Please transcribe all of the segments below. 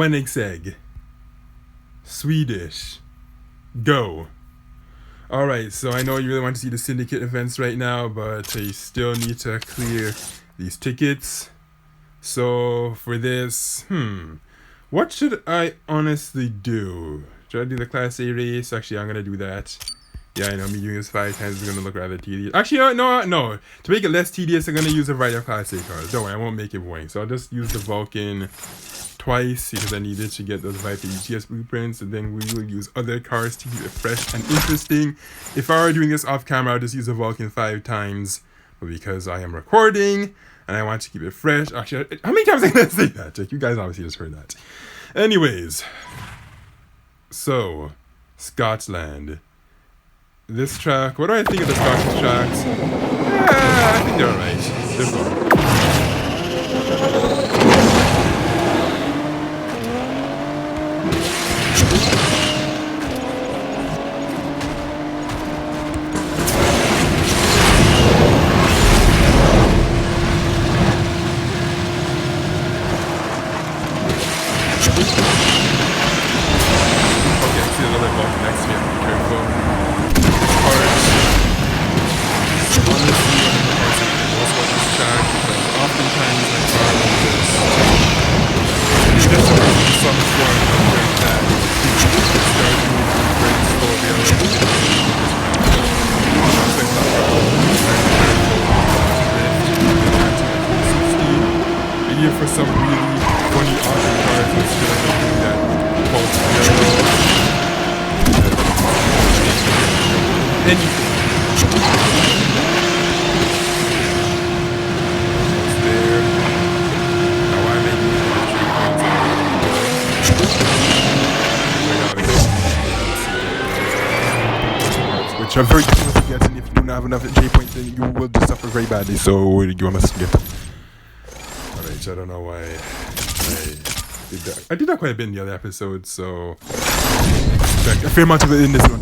Koenigsegg. Swedish. Go. Alright, so I know you really want to see the syndicate events right now, but I still need to clear these tickets. So for this, what should I honestly do? Should I do the Class A race? Actually, I'm going to do that. Yeah, I know me doing this 5 times is going to look rather tedious. Actually, no. To make it less tedious, I'm going to use a variety of Class A cars. Don't worry, I won't make it boring. So I'll just use the Vulcan twice because I needed to get those Viper ETS blueprints, and then we will use other cars to keep it fresh and interesting. If I were doing this off camera, I'll just use the Vulcan 5 times. But because I am recording and I want to keep it fresh, actually, how many times am I going to say that? Like, you guys obviously just heard that. Anyways, so Scotland. This track, what do I think of the Scottish tracks? Yeah, I think they're alright. They're fun. Okay, I see another block next to me. Be careful. Oftentimes my car like this. It's just some form of very bad. Start moving very slowly. Maybe for some really funny auto cars, it's still doing that pulse anything. Which are very difficult to get, and if you don't have enough J points, then you will just suffer very badly. So you must get them. Alright, so I don't know why I did that. I did that quite a bit in the other episode, so a fair amount of it in this one.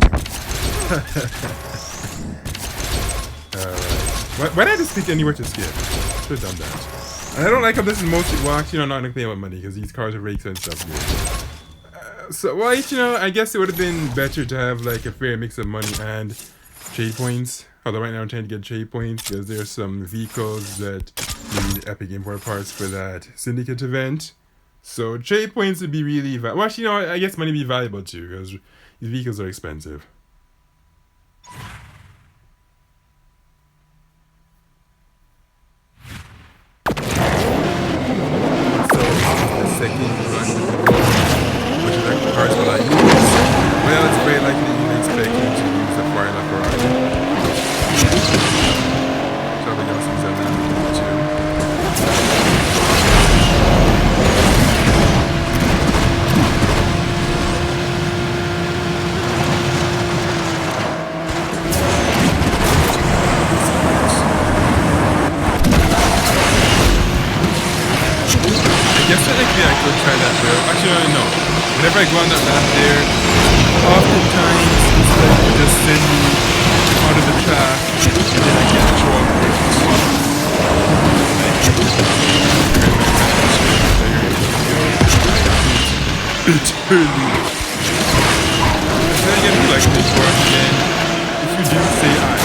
Alright. Why did I just pick anywhere to skip? Should have done that. And I don't like how this is mostly, well, actually, I'm not going to complain about money because these cars are very expensive. So, well, you know, I guess it would have been better to have like a fair mix of money and trade points. Although right now I'm trying to get trade points because there's some vehicles that need epic import parts for that syndicate event. So trade points would be really valuable. Well, actually, you know, I guess money would be valuable too because these vehicles are expensive. So the second run. Cars will I use? Well, it's very likely you can expect me to use the fire left Ferrari. Somebody else uses that now too. I guess technically I could try that though. Actually, no. Whenever I go on that map there, oftentimes it's like you just send me out of the track and then I get to draw it's early. And then again, we like to work again. If you do say I.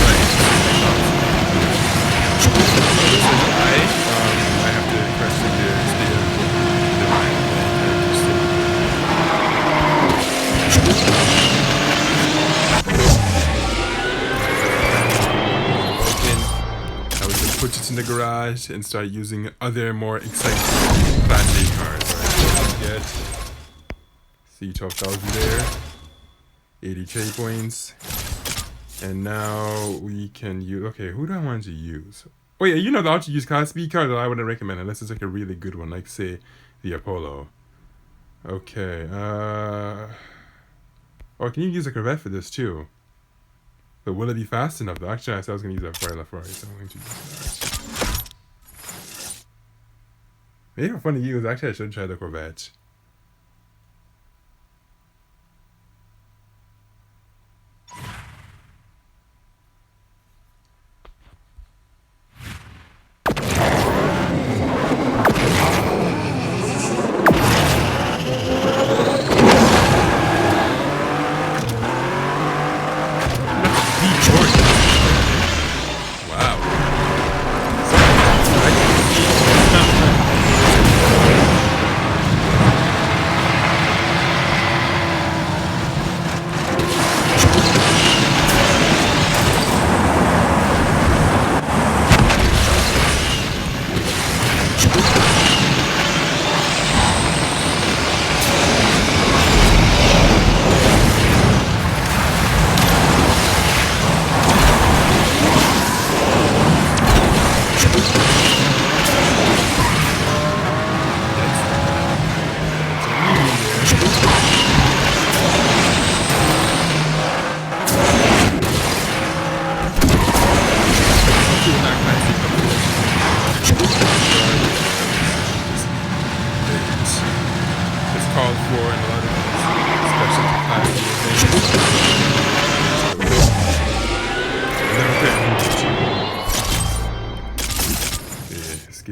Right. So this is I have to press in there instead of I would just put it in the garage and start using other more exciting Class A cars. Alright, get C12,000 there, 80 trade points, and now we can use. Okay, who do I want to use? Oh yeah, you know, I'll use Class B cars that I wouldn't recommend unless it's like a really good one, like say the Apollo. Okay, oh, can you use a Corvette for this too? But will it be fast enough though? Actually, I said I was going to use that Ferrari, so I'm going to use that. Maybe for fun to use, actually I should try the Corvette.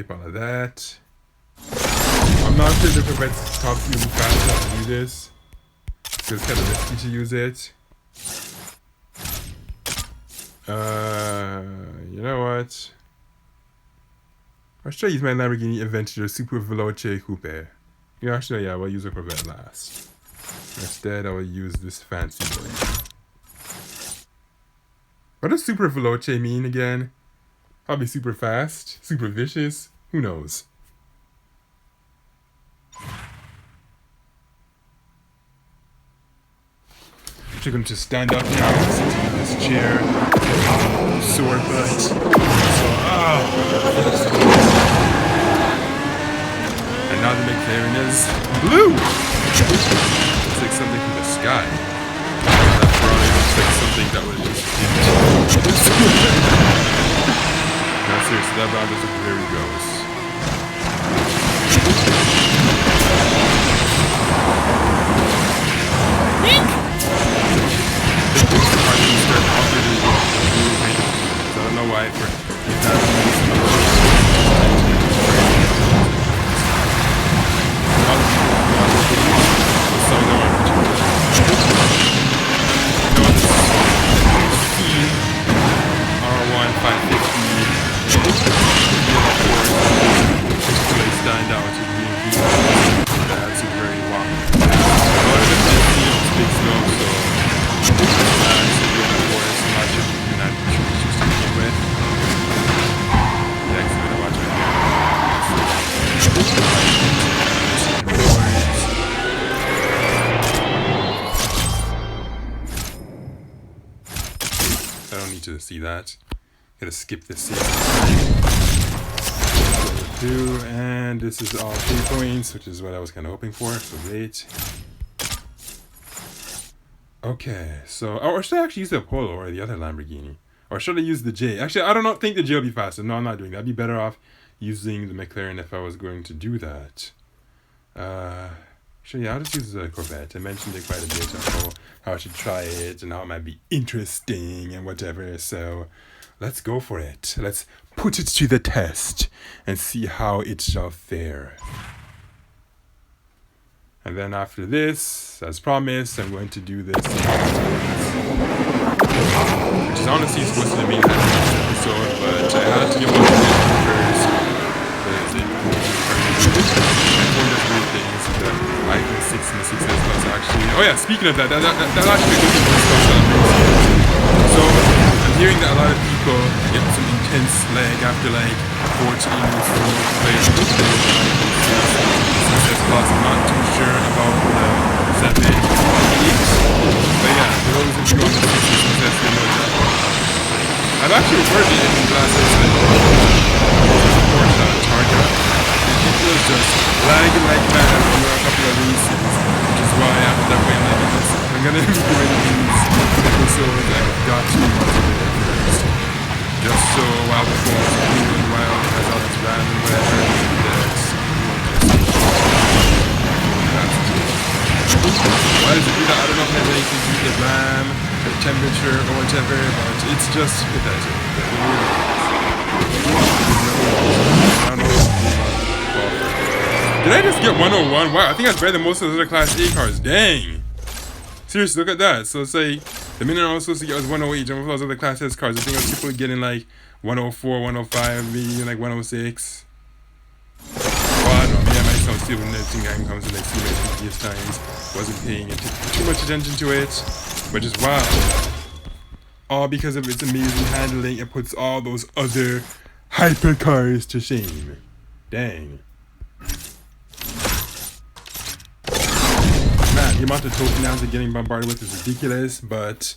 skip all of that. I'm not sure the Corvette's top speed will be fast enough to do this, so it's kind of risky to use it. You know what? I'll try to use my Lamborghini Aventador Super Veloce Coupe. Yeah, actually, yeah, I will use a Corvette last. Instead, I will use this fancy boy. What does Super Veloce mean again? Probably super fast, super vicious. Who knows? I'm going to stand up now, sit in this chair, sore butt. So, and now the McLaren is blue! It's like something from the sky. That Ferrari looks like something that was just no, seriously, that round doesn't look very gross. I don't know why R1 550 stand out to be that's a very long. A lot of it big snow, so it's a bit of forest, I'm not sure if you're not sure what you're sticking with. Next, I'm gonna watch right now. I don't need to see that. Gotta skip this scene. And this is all 3 points, which is what I was kind of hoping for, so great. Okay, so, or should I actually use the Polo or the other Lamborghini? Or should I use the J? Actually, I don't think the J will be faster. No, I'm not doing that. I'd be better off using the McLaren if I was going to do that. Actually, yeah, I'll just use the Corvette. I mentioned it quite a bit about how I should try it and how it might be interesting and whatever, so let's go for it. Let's put it to the test and see how it shall fare. And then after this, as promised, I'm going to do this, which is honestly supposed to be the main episode, but I had to give one of the first, because it one of the weird things, the iPhone 6 and the 6S Plus actually. Oh yeah, speaking of that actually good thing for stuff. So I'm hearing that a lot of people get some intense lag after like 14 minutes from the play with the iPhone 6 Plus. I'm not too sure about the 7, 8. But yeah, for those of you on the 6 and 6S, you know that. I've actually recorded it in glasses that Porsche Targa. It was just lagging like mad after a couple of races, which is why after that point I'm gonna be doing these episodes. I've got to do it first, just so while the phone is cool and while it has all this RAM and whatever, why does it do that? I don't know if it has anything to do with the RAM, the temperature, or whatever, but it's just pathetic. I don't know. Did I just get 101? Wow, I think that's better than most of the other Class A cars. Dang. Seriously, look at that. So it's like, the minimum I was supposed to get was 108, and with those other Class S cars, I think I was typically getting like 104, 105, maybe even like 106. Well, I don't know, maybe I might sound stupid when everything that comes to like see my previous times. Wasn't paying too much attention to it, but just wow. All because of its amazing handling, it puts all those other hypercars to shame. Dang. Man, the amount of tokens I'm getting bombarded with is ridiculous, but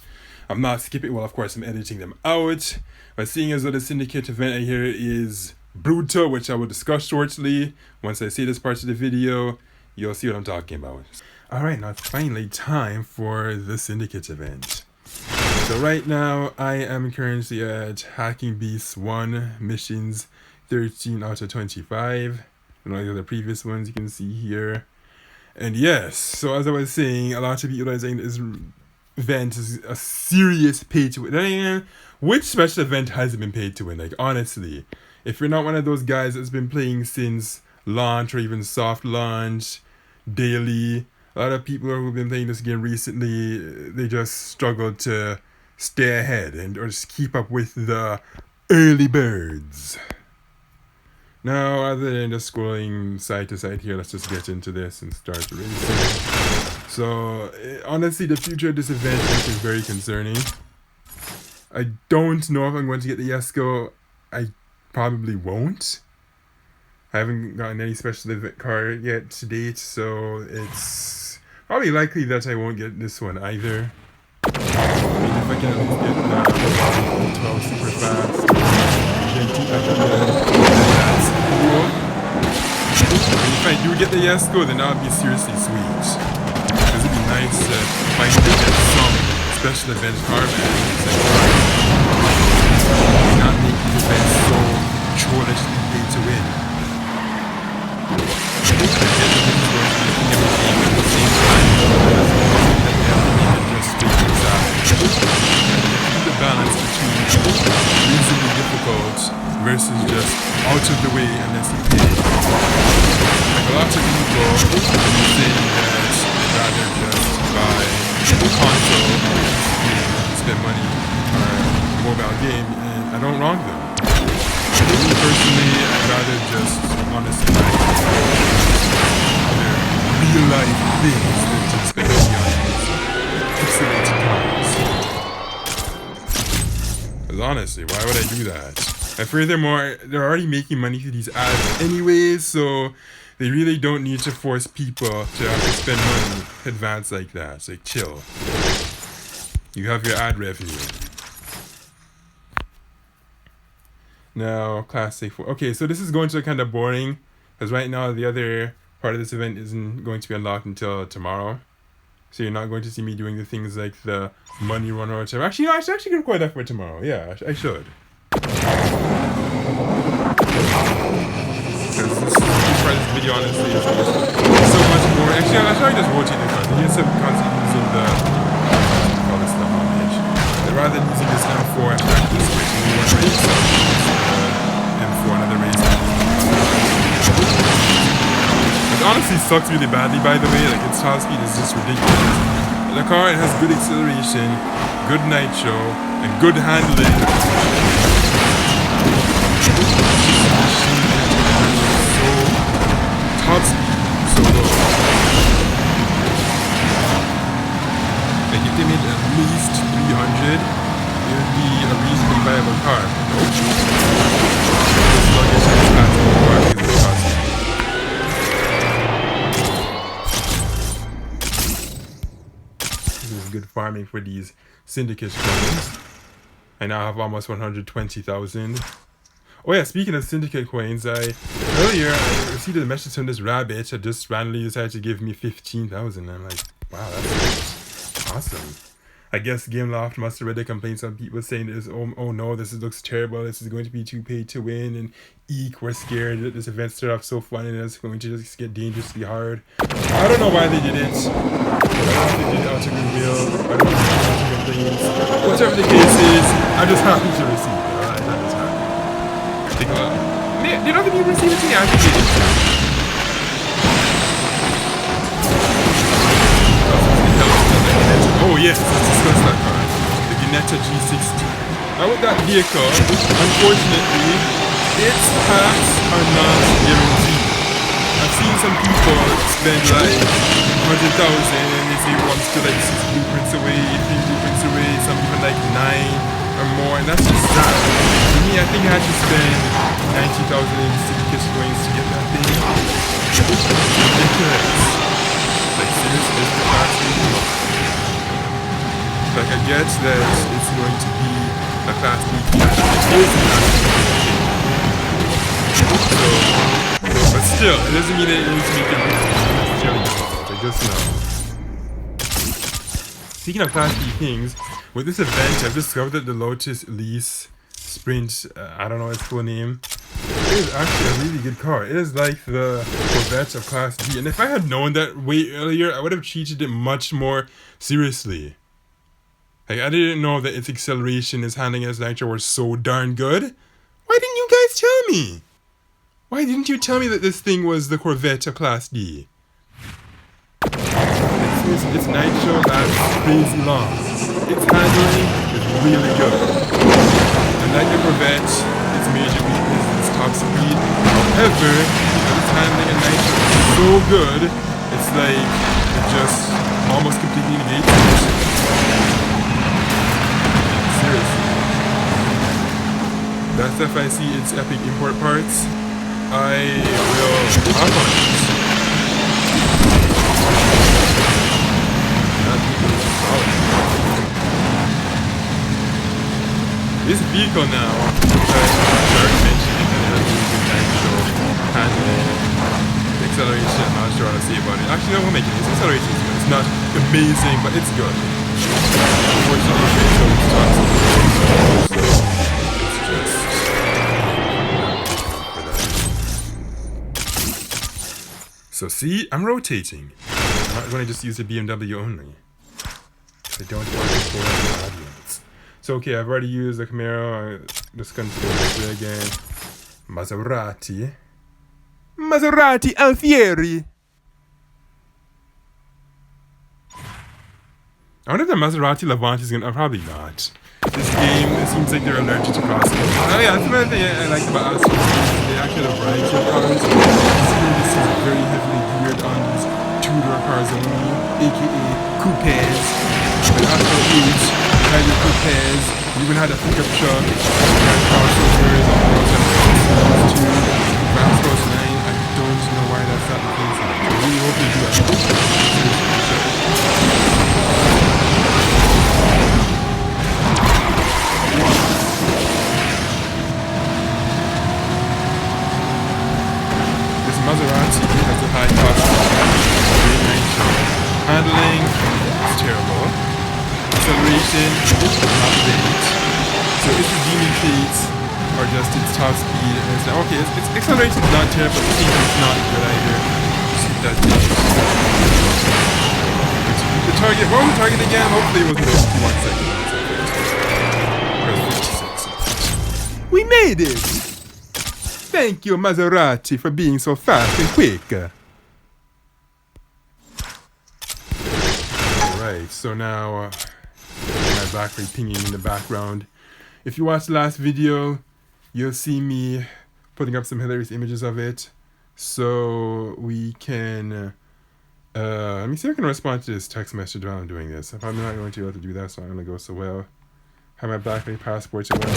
I'm not skipping. Well, of course, I'm editing them out. But seeing as though the syndicate event here is brutal, which I will discuss shortly. Once I say this part of the video, you'll see what I'm talking about. Alright, now it's finally time for the syndicate event. So right now, I am currently at Hacking Beasts 1, missions 13 out of 25. And all the other previous ones you can see here. And yes, so as I was saying, a lot of people are saying this event is a serious pay to win. Which special event hasn't been paid to win? Like, honestly, if you're not one of those guys that's been playing since launch or even soft launch, daily, a lot of people who've been playing this game recently, they just struggle to stay ahead or just keep up with the early birds. Now, other than just scrolling side to side here, let's just get into this and start racing. So, honestly, the future of this event is very concerning. I don't know if I'm going to get the Yesko. I probably won't. I haven't gotten any special event card yet to date, so it's probably likely that I won't get this one either. I mean, if I can at least get the 12 super fast, then that's cool. And if I do get the Yesko, then that would be seriously sweet. Because it'd be nice to finally get some special event card, not make these events so churlishly pay to win. I get that this is going to be making everything at the same time, that everything is just straight inside. Keep the balance between reasonably difficult versus just out of the way unless you pay. Like a lot of people saying that they'd rather just buy a console and spend money on a mobile game, and I don't wrong them. Me personally, I'd rather just honestly buy other real life things than to spend money on pixelated cars. Because honestly, why would I do that? And furthermore, they're already making money through these ads anyways, so they really don't need to force people to have to spend money in advance like that. It's like, chill. You have your ad revenue. Now, Classic 4. Okay, so this is going to be kind of boring, because right now the other part of this event isn't going to be unlocked until tomorrow. So you're not going to see me doing the things like the money run or whatever. Actually, no, I should actually record that for tomorrow. Yeah, I should. Because this part of this video, honestly, is so much more. Actually, I'll try to just rotate the cards. I guess I'm constantly using the call this the homage. And rather than using this M4, I should actually switch to one race. M4, another race. It honestly sucks really badly, by the way. Like, its top speed is just ridiculous. The car, it has good acceleration, good nitro, and good handling. Top speed so low. Like if they made at least 300, it would be a reasonably viable car. This is good farming for these syndicate coins. I now have almost 120,000. Oh yeah, speaking of syndicate coins, earlier I received a message from this rabbit that just randomly decided to give me 15,000. I'm like, wow, that's awesome. I guess Greedloft must have read the complaints of people saying this, oh no, this looks terrible, this is going to be too pay to win, and eek, we're scared that this event started off so fun and it's going to just get dangerously hard. I don't know why they did it. I don't know if they did it out of goodwill, I don't know if they did it out of complaints. Whatever the case is, I'm just happy to receive it, alright? I'm just happy. Did other people receive it to me? I think they did. Oh yes, let's discuss that car. The Ginetta G60. Now with that vehicle, unfortunately, its parts are not guaranteed. I've seen some people spend like 100,000 and they say one's still like 6 blueprints away, 3 blueprints away, some even like 9 or more, and that's just sad. For me, I think I had to spend 90,000 in syndicate coins to get that thing. It's ridiculous. Like seriously, it's the last thing. Like I get that it's going to be a fast beat. It is a fast beat. So, but still, it doesn't mean that it needs to make it really difficult. I just know. Speaking of fast beat things, with this event, I've discovered that the Lotus Elise Sprint, I don't know its full name, it is actually a really good car. It is like the Corvette of Class D. And if I had known that way earlier, I would have treated it much more seriously. Like, I didn't know that its acceleration, its handling, its nitro were so darn good. Why didn't you guys tell me? Why didn't you tell me that this thing was the Corvette Class D? Its nitro lasts crazy long. Its handling is really good. And like the Corvette, its major weakness is its top speed. However, its handling and nitro is so good, it's like it just almost completely negates it. Seriously. That's if I see its epic import parts, I will hop on it. This vehicle now, which I already mentioned, it has really good nitro handling, the acceleration, I'm not sure how to say about it. Actually, no, we'll make it. Its acceleration is good. It's not amazing, but it's good. Unfortunately, it's toxic, so it's just so see, I'm rotating. I'm not going to just use the BMW only. I don't want to pull out the audience. So okay, I've already used the Camaro. I'm just going to go this way again. Maserati. Maserati Alfieri. I wonder if the Maserati Levante is gonna. Probably not. This game, it seems like they're allergic to crossing. Oh yeah, that's another thing I like about Asphalt. They actually have a variety of cars. This is very heavily geared on these two-door cars only, aka coupes. But Asphalt use hybrid coupes. You even had a pickup truck, and crossovers, and also crossovers too. For Asphalt 9, I don't know why that's not the case. I really hope they do that. Maserati has a high cost handling is terrible. Acceleration is not great. So its redeeming traits are just its top speed and it's like, okay, its acceleration is not terrible, but it's not good either. Just keep that thing. The target, what was the target again? Hopefully it wasn't 51 seconds. We made it! Thank you, Maserati, for being so fast and quick. Alright, so now my battery pinging in the background. If you watched the last video, you'll see me putting up some hilarious images of it. So we can... let me see if I can respond to this text message while I'm doing this. I'm probably not going to be able to do that, so I'm going to go so well. Have my BlackBerry passport to work.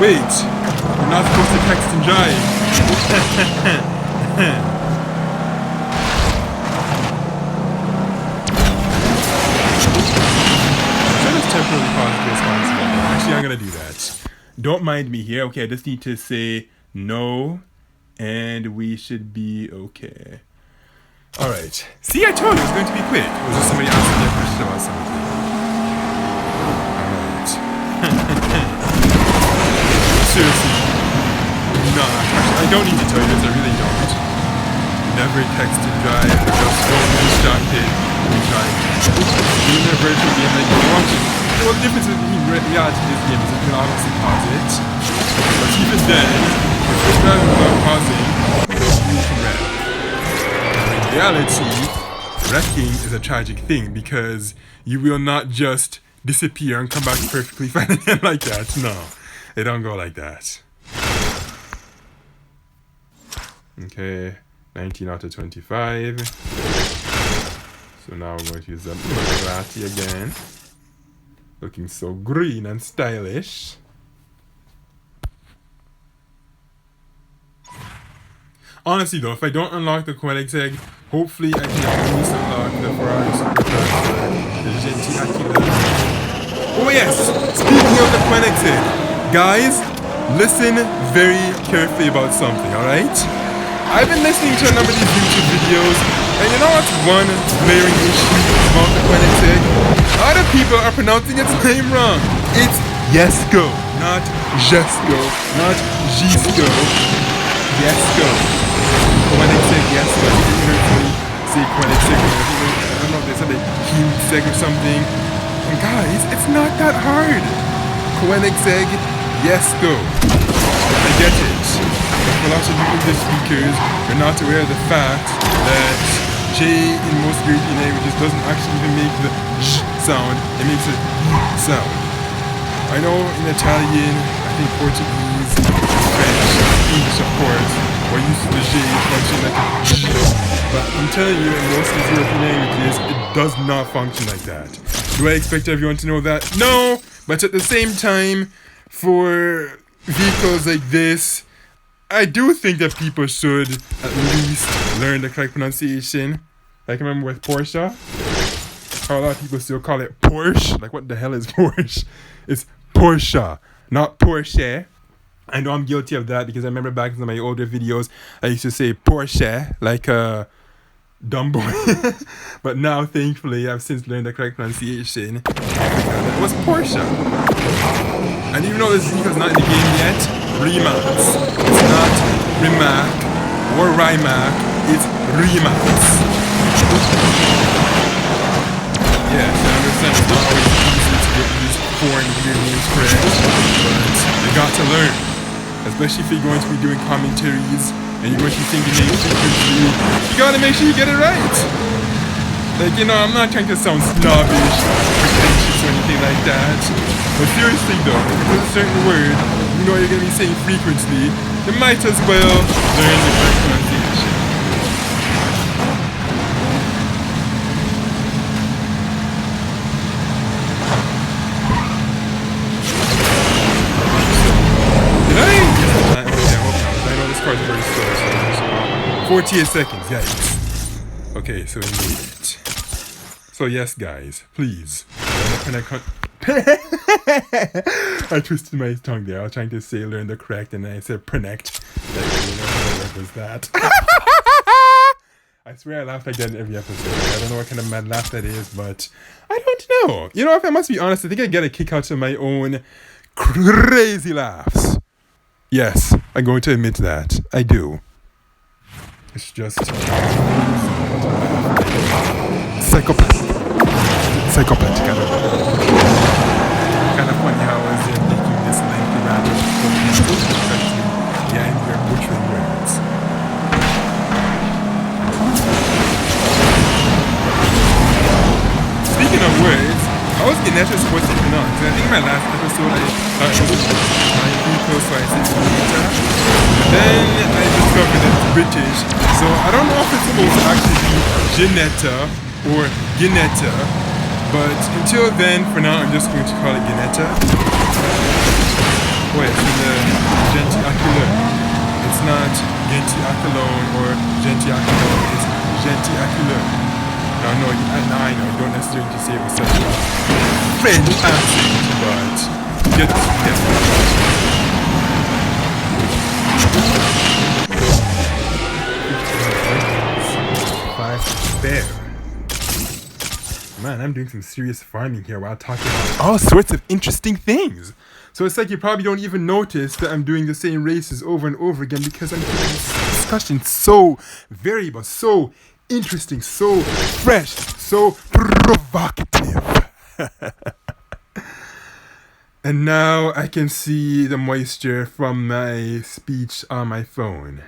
Wait, you're not supposed to text and drive. Temporarily pause the response. Actually, I'm gonna do that. Don't mind me here. Okay, I just need to say no, and we should be okay. All right. See, I told you it was going to be quick. Or was just somebody asking me a question about something? All right. Seriously, not. Actually, I don't need to tell you this. I really don't. Never text and drive. Just don't be distracted when you drive. Even in a virtual game like you're watching. Well, the difference between reality in this game is that you can obviously pause it. But even then, if you're driving without pausing, you can wreck. In reality, wrecking is a tragic thing because you will not just disappear and come back perfectly fine again like that. No, it don't go like that. Okay, 19 out of 25. So now we're going to use the Maserati again. Looking so green and stylish. Honestly though, if I don't unlock the Koenigsegg, hopefully I can at least unlock the Ferrari Supercharger, the Genti Aquila. Oh yes! Speaking of the Koenigsegg, guys, listen very carefully about something, alright? I've been listening to a number of these YouTube videos, and you know what's one glaring issue about the Koenigsegg? A lot of people are pronouncing its name wrong. It's Yesko, not Jesko, not Gisko. Yesko. Koenigsegg, Yesko. I think you heard me say Koenigsegg. I'm instead of Koenigsegg or something. And guys, it's not that hard. Koenigsegg, yes, go. I get it. But for lots of you English speakers, you're not aware of the fact that J in most European languages doesn't actually even make the j sound, it makes a sound. I know in Italian, I think Portuguese, French, English of course, we're used to the J function like a j. But I'm telling you, in most of these European languages, it does not function like that. Do I expect everyone to know that? No! But at the same time, for vehicles like this, I do think that people should at least learn the correct pronunciation. Like I remember with Porsche, how a lot of people still call it Porsche. Like what the hell is Porsche? It's Porsche, not Porsche. I know I'm guilty of that because I remember back in my older videos, I used to say Porsche like a dumb boy. But now, thankfully, I've since learned the correct pronunciation. It was Porsche. And even though this vehicle's not in the game yet, Rimac. It's not Rimac or Rimac, it's Rimac. Yes, I understand it's not always easy to get these foreign weird names correct, but you got to learn. Especially if you're going to be doing commentaries and you're going to be thinking names frequently, you gotta make sure you get it right. Like, you know, I'm not trying to sound snobbish or pretentious or anything like that. But seriously though, if there's a certain word you know you're going to be saying frequently, you might as well learn the correct pronunciation. Did I? Okay, I hope not. I know this card's very slow, so 48 seconds, yikes. Okay, so we made it. So yes, guys, please. I twisted my tongue there. I was trying to say learn the correct and I said pronect. Like, you know, what was that? I swear I laugh like that in every episode. I don't know what kind of mad laugh that is, but I don't know. You know, if I must be honest, I think I get a kick out of my own crazy laughs. Yes, I'm going to admit that. I do. It's just psychopathic. Psychopathic, I don't know. Kind of funny how I was making this lengthy rap yeah, and we're butchering words. Speaking of words, how was Ginetta supposed to pronounce? I think in my last episode I thought it was my vehicle, so I said Ginetta. Then I discovered that it's British, so I don't know if it's supposed to actually be Ginetta or Ginetta. But until then, for now, I'm just going to call it Ginetta. Wait, it's in the Gentiaculum. It's not Gentiaculum or Gentiaculum, it's Gentiaculum. Now, no, I know, you don't necessarily need to say it with such a French accent, but get it. There. Man, I'm doing some serious farming here while talking about all sorts of interesting things. So it's like you probably don't even notice that I'm doing the same races over and over again because I'm doing this discussion so variable, so interesting, so fresh, so provocative. And now I can see the moisture from my speech on my phone.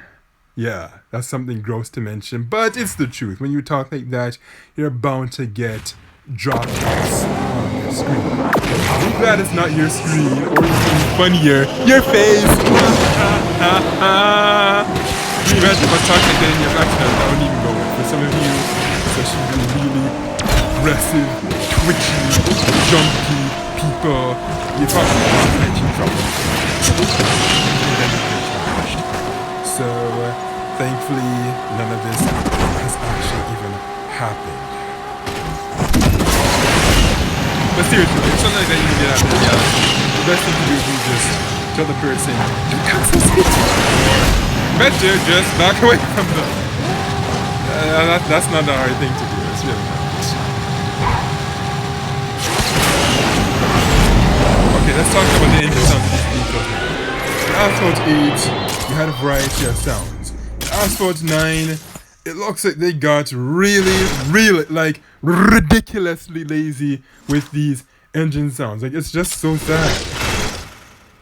Yeah, that's something gross to mention, but it's the truth. When you talk like that, you're bound to get droplets on your screen. I'm glad it's not your screen, or even funnier, your face. Can you imagine if I talk like that in your accent? I wouldn't even go with. For some of you, especially really aggressive, twitchy, jumpy people, you talk like So, thankfully, none of this has actually even happened. But seriously, if something like that you can get out of the the best thing to do is just tell the person, you can't speak. Or better, just back away from them. That's not a hard thing to do, it's really not. Okay, let's talk about the engine sounds of these vehicles now. The Asphalt 8, you had a variety of sounds. The Asphalt 9, it looks like they got really, like, ridiculously lazy with these engine sounds. Like, it's just so sad.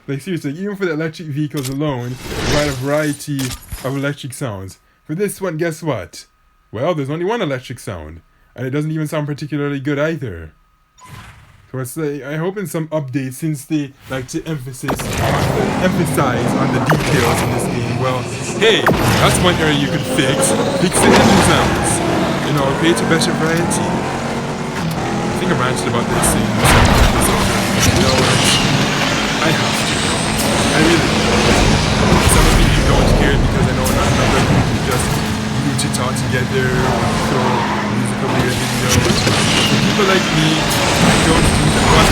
Like, seriously, even for the electric vehicles alone, you had a variety of electric sounds. For this one, guess what? Well, there's only one electric sound, and it doesn't even sound particularly good either. So it's like, I hope in some updates, since they like to emphasize on the details in this game, well, hey, that's one area you could fix. Fix the engine sounds. You know, create a better variety. I think I ranted about this in the second episode. You know what? I have to. I really do. Some of you don't care because I know not a number of people just need to talk together or show musical videos. But for people like me, I don't do that. Well,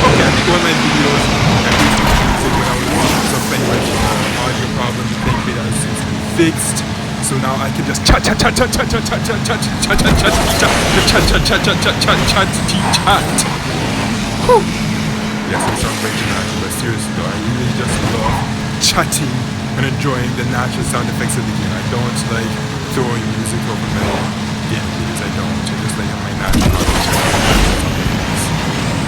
okay, I think one of my videos I recently music when I was suffering with audio problems. Thankfully that has since been fixed. So now I can just chat. Yes, I sound very dramatic, but seriously though, I really just love chatting and enjoying the natural sound effects of the game. I don't like throwing music over my gameplays. I don't. I just like my natural audio.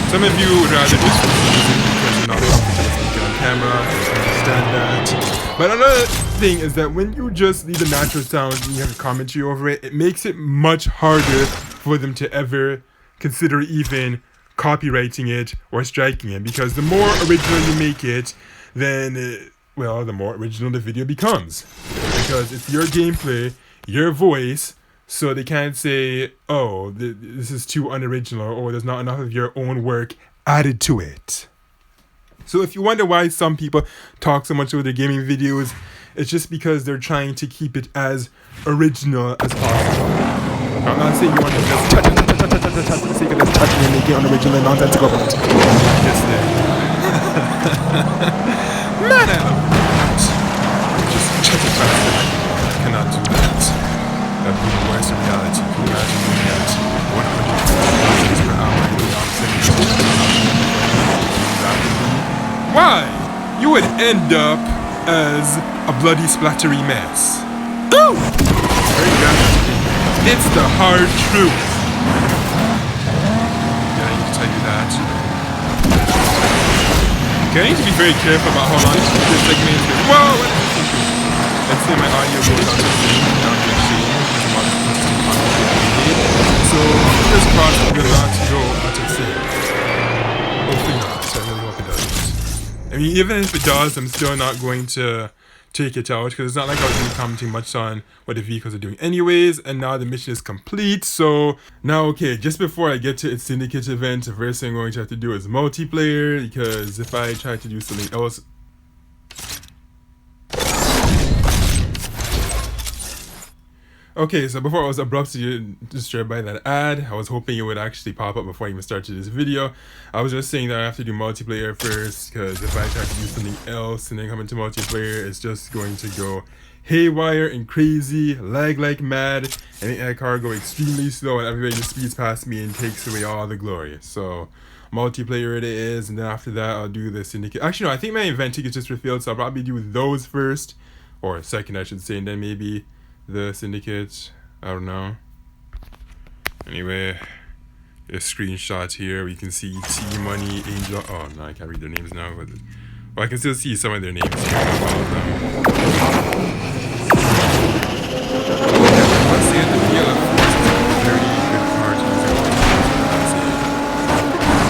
Some of you would rather just use music because you're not comfortable speaking on camera. I understand that. But another thing is that when you just leave the natural sounds and you have a commentary over it, it makes it much harder for them to ever consider even copywriting it or striking it, because the more original you make it, then the more original the video becomes, because it's your gameplay, your voice, so they can't say, oh, this is too unoriginal, or there's not enough of your own work added to it. So if you wonder why some people talk so much over their gaming videos, it's just because they're trying to keep it as original as possible. I'm not saying you want to just touch for the sake of just touching and making unoriginal and nonsensical, but just there. Man, I love that. Just check it faster. I cannot do that. That would be the worst in reality. Can you imagine doing that 100 per hour and why? You would end up as a bloody splattery mess. Ooh! Very graphic. It's the hard truth. Yeah, I need to tell you that. Okay, I need to be very careful about how long this segment is. Whoa! What is this? Let's say my audio goes out to the down to the shade. So, fingers crossed it will not go out of sync. Hopefully not. I really hope it doesn't. I mean, even if it does, I'm still not going to take it out, because it's not like I was really commenting much on what the vehicles are doing anyways, and now the mission is complete. So now, okay, just before I get to its syndicate event, the first thing I'm going to have to do is multiplayer, because if I try to do something else, okay, so before I was abruptly disturbed by that ad, I was hoping it would actually pop up before I even started this video. I was just saying that I have to do multiplayer first, because if I try to do something else and then come into multiplayer, it's just going to go haywire and crazy, lag like mad, and make my car go extremely slow, and everybody just speeds past me and takes away all the glory. So multiplayer it is, and then after that I'll do the syndicate. Actually no, I think my event tickets just refilled, so I'll probably do those first, or second I should say, and then maybe the syndicate. I don't know. Anyway, a screenshot here. We can see T-Money, Angel. Oh no, I can't read their names now, but well, I can still see some of their names here. All of them. Let's see, the Wheel of Force is a very good car to use.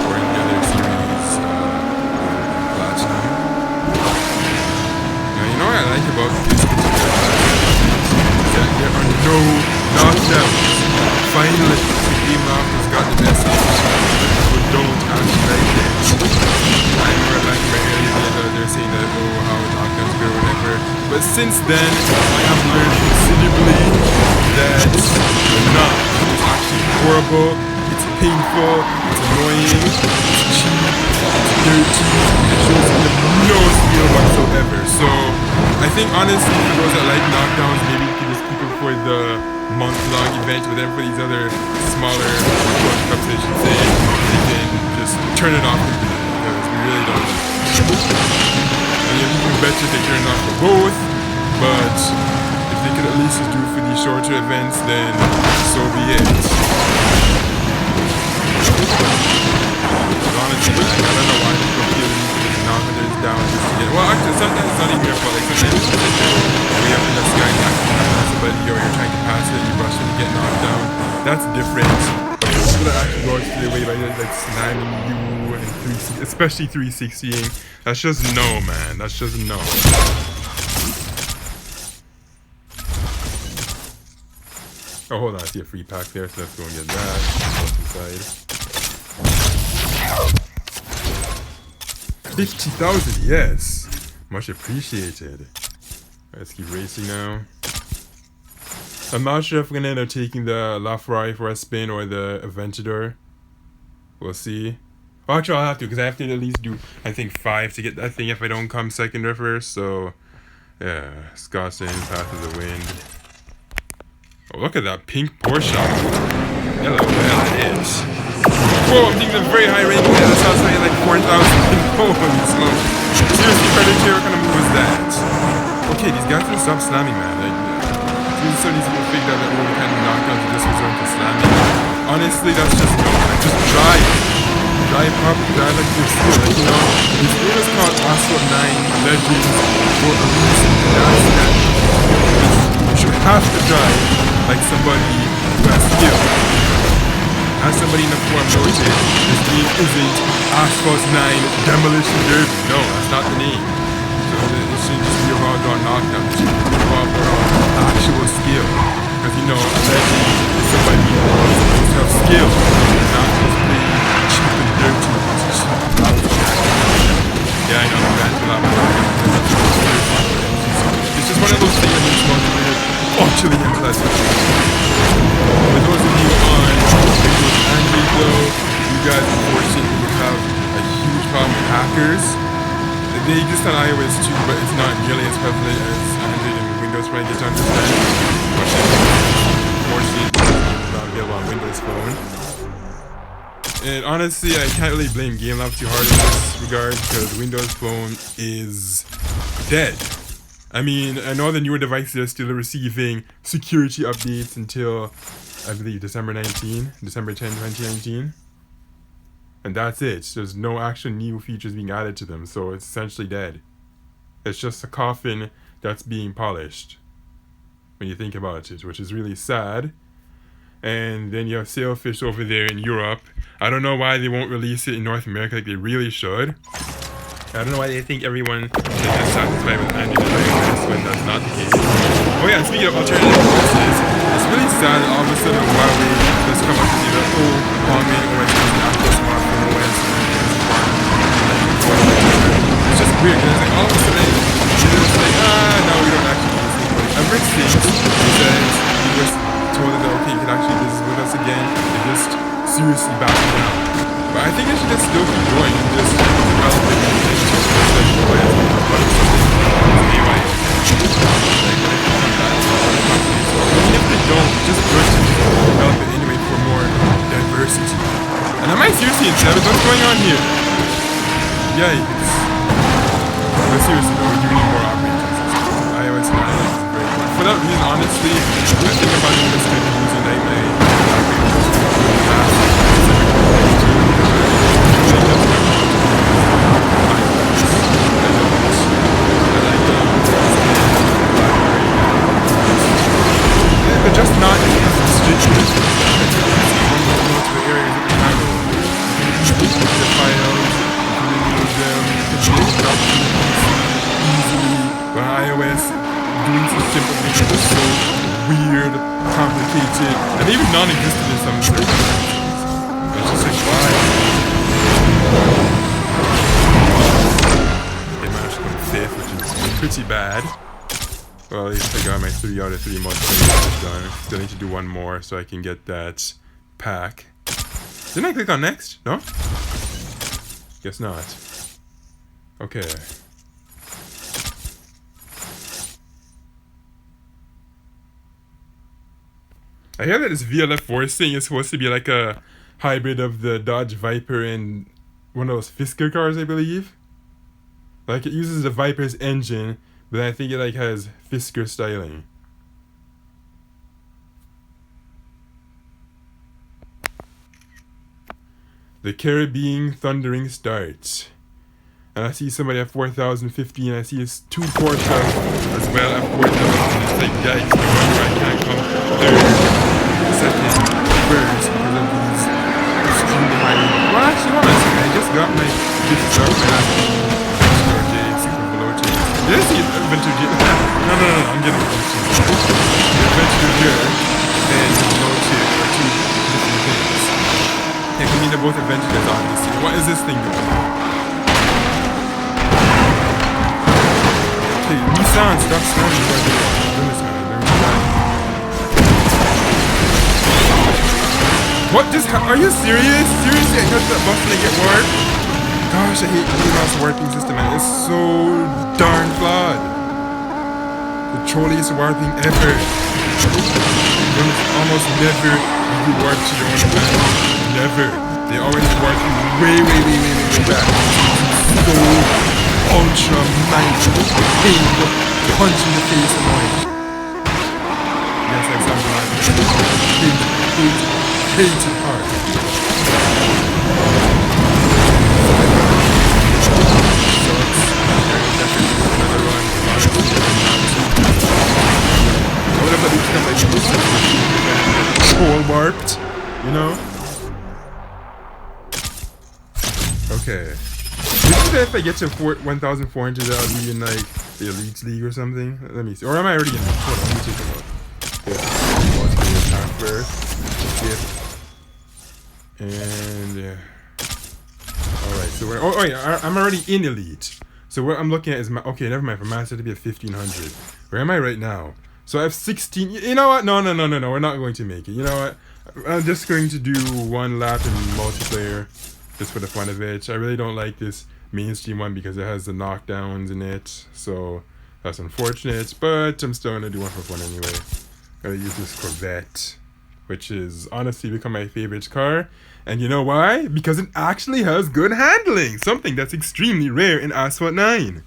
Or in the other series, Platinum. Now, you know what I like about this particular, there are no knockdowns. Finally, the game has got the message. People don't actually like it. I remember like very early they're saying that, oh, how knockdowns go or whatever. But since then, I have learned considerably that they're not. It's actually horrible, it's painful, it's annoying, it's cheap, it's dirty, it shows you no skill whatsoever. So, I think honestly, for those that like knockdowns, maybe you can just keep it for the month-long event, but then for these other smaller cups, I should say, they can just turn it off completely, because we really don't like it. And you can bet you they turn it off for both, but if they could at least just do for these shorter events, then so be it. Honestly, man, I don't know why people feel knock others down just to get. Well, actually, sometimes it's not even your fault. Like sometimes it's just way up in the sky and accidentally pass somebody, or you're trying to pass it, you rush and you get knocked down. That's different. But people that actually go to the way by like slamming you and 360, especially 360ing, that's just no, man. That's just no. Oh, hold on. I see a free pack there, so let's go and get that. What's inside? 50,000, yes. Much appreciated. Let's keep racing now. I'm not sure if we're gonna end up taking the LaFerrari for a spin or the Aventador. We'll see. Well, actually, I'll have to, because I have to at least do, I think, 5 to get that thing if I don't come second or first. So, yeah. Scott saying Path of the Wind. Oh, look at that pink Porsche. Hello, that is. Whoa, I'm thinking of very high rating. That sounds like 4,000. Holy smoke. Seriously, Predator, what kind of move was that? Okay, these guys can stop slamming, man. Like, so these people figured out that all the kind of knockdowns just resort to slamming. Honestly, that's just no. Like, just drive. Drive up, drive like your skill. Like, you know, this game is called Asphalt 9 Legends for a reason. You should have to drive like somebody who has skill. As somebody in the forum noted, this game isn't Asphalt 9 Demolition Derby. No, that's not the name. So it shouldn't just be around on knockdown. It should be around actual skill. Because you know, a legend is somebody who's supposed to have skill, not just play cheap and dirty. Yeah, I know, that's a lot more. It's just one of those things that's utterly unpleasant. For those of you on Windows and Android though, you guys unfortunately have a huge problem with hackers. They exist on iOS too, but it's not nearly as prevalent as Android and Windows when I get to understand. Unfortunately, it's not available on Windows Phone. And honestly, I can't really blame Gameloft too hard in this regard because Windows Phone is dead. I mean, I know the newer devices are still receiving security updates until, I believe, December 10, 2019. And that's it. There's no actual new features being added to them, so it's essentially dead. It's just a coffin that's being polished, when you think about it, which is really sad. And then you have Sailfish over there in Europe. I don't know why they won't release it in North America like they really should. I don't know why they think everyone is just satisfied with Android devices when that's not the case. Oh yeah, speaking of alternative devices, it's really sad that all of a sudden Huawei just come up with either Huawei OS or the Apple smartphone OS. It's just weird because like all of a sudden they're just like, no, we don't actually use it. But ever since he said he just told them that okay, you can actually do this with us again, they just seriously back down. But I think it should just still keep going and just develop it into just like OS or something. Even if they don't, just push it, develop it anyway for more diversity. And am I seriously in 7? What's going on here? Yikes. But seriously though, we do need more operating systems. iOS 9 is very good. For that reason, honestly, I think about it just maybe using like my operating system. But just not in the constituents. Go to the areas that we have. You can the files, you can use them, you can make documents easily. But iOS, doing some simple things is so weird, complicated, and even non-existent in some circumstances. It's just like, why? They managed to go to 5th, which is pretty bad. Well, at least I got my 3 out of 3 mods done. Still need to do one more so I can get that pack. Didn't I click on next? No? Guess not. Okay. I hear that this VLF4 thing is supposed to be like a hybrid of the Dodge Viper and one of those Fisker cars, I believe. Like it uses the Viper's engine, but I think it like has Fisker styling. The Caribbean Thundering Start. And I see somebody at 4,015. I see it's 2 Porsche as well at 4,000. It's like, yikes, no wonder I can't come third, second, first because of these extremely high. Well, actually, hold on a second. I just got my fifth star for that. Okay, super below change. Did I see Adventure Gear? No, I'm getting confused. The Adventure Gear and the below change are 2 different things. Yeah, I mean, they're both adventures, obviously. What is this thing doing? Nissan, stop slamming right there. Goodness, man. What? Are you serious? Seriously, I touched that button and get warped? Gosh, I hate Elon's warping system, man. It's so darn flawed. The trolliest warping ever. Almost never you warp to your own advantage. Never. They always warp you way back. So ultra mighty, painful, punch in the face annoying. Yes, like something like that. Hate it hard. What if I do become like troll warped? You know? Okay. If I get to 1,400, I'll be in like the Elite League or something. Let me see. Or am I already in? Hold on, let me take a look. And alright, so oh yeah, I'm already in Elite. So what I'm looking at is my never mind. For Master to be at 1,500. Where am I right now? So I have 16. You know what? No. We're not going to make it. You know what? I'm just going to do 1 lap in multiplayer, just for the fun of it. I really don't like this mainstream one because it has the knockdowns in it, so that's unfortunate, but I'm still gonna do one for fun anyway. Gotta use this Corvette, which is honestly become my favorite car, and you know why? Because it actually has good handling, something that's extremely rare in Asphalt 9.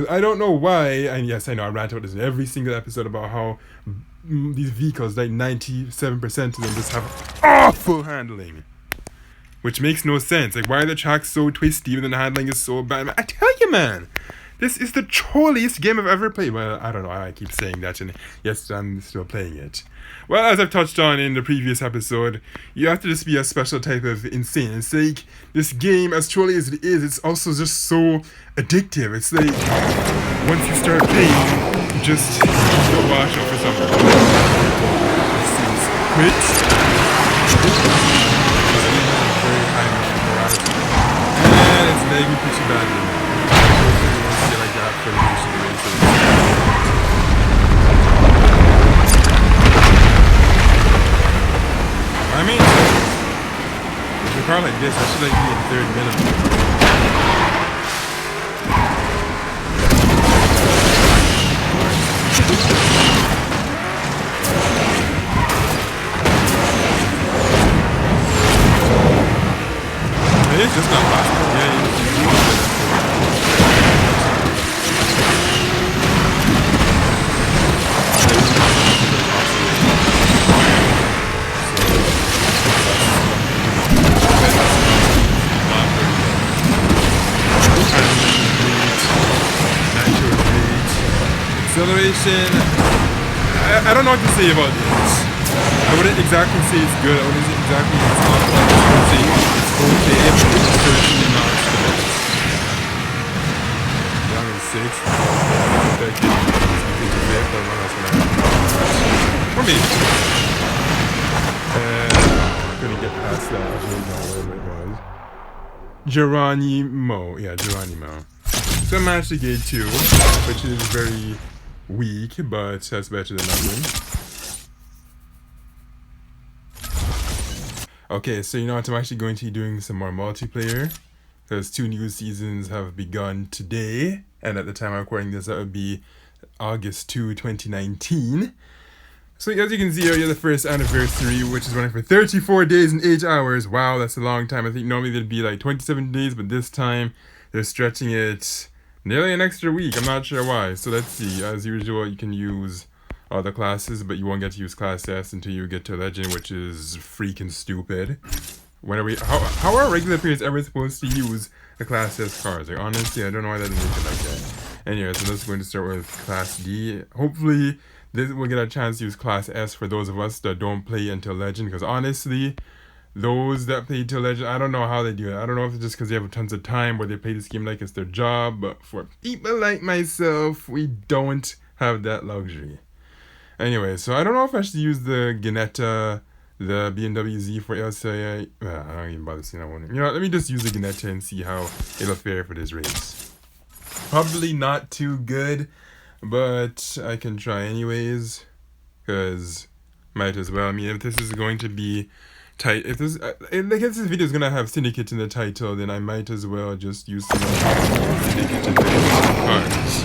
I don't know why, and yes, I know I rant about this in every single episode about how these vehicles, like 97% of them, just have awful handling. Which makes no sense. Like, why are the tracks so twisty when the handling is so bad? I tell you, man, this is the trolliest game I've ever played. Well, I don't know why I keep saying that, and yes, I'm still playing it. Well, as I've touched on in the previous episode, you have to just be a special type of insane. It's like, this game, as trolly as it is, it's also just so addictive. It's like, once you start playing, you just don't wash out for something. Quit. And it's lagging pretty badly. Get like that for the I mean, with a car like this, I should like be in third minimum. It's just not possible. Acceleration. I don't know what to say about this. I wouldn't exactly say it's good. I wouldn't say exactly it's not fun. I would say it's okay, but it's certainly not the best. Young and 6. For me. Couldn't get past that. I didn't know where it was. Geronimo. Yeah, Geronimo. So I managed to get 2, which is very weak, but that's better than nothing. Okay, so you know what, I'm actually going to be doing some more multiplayer, because 2 new seasons have begun today, and at the time I'm recording this, that would be August 2, 2019. So as you can see here, the first anniversary, which is running for 34 days and 8 hours. Wow, that's a long time. I think normally there'd be like 27 days, but this time they're stretching it nearly an extra week. I'm not sure why. So let's see. As usual, you can use other classes, but you won't get to use Class S until you get to Legend, which is freaking stupid. when are we? How are regular players ever supposed to use the Class S cars? Like, honestly, I don't know why that didn't make it like that. Anyway, so let's going to start with Class D. Hopefully, this will get a chance to use Class S for those of us that don't play until Legend. Because honestly, those that play till Legend, I don't know how they do it. I don't know if it's just because they have tons of time where they play this game like it's their job. But for people like myself, we don't have that luxury. Anyway, so I don't know if I should use the Ginetta, the BMW Z for LCI. I don't even bother seeing that one. You know, let me just use the Ginetta and see how it'll fare for this race. Probably not too good, but I can try anyways, because might as well. I mean, if this is going to be tight, if this video is gonna have Syndicate in the title, then I might as well just use some Syndicate in the cards.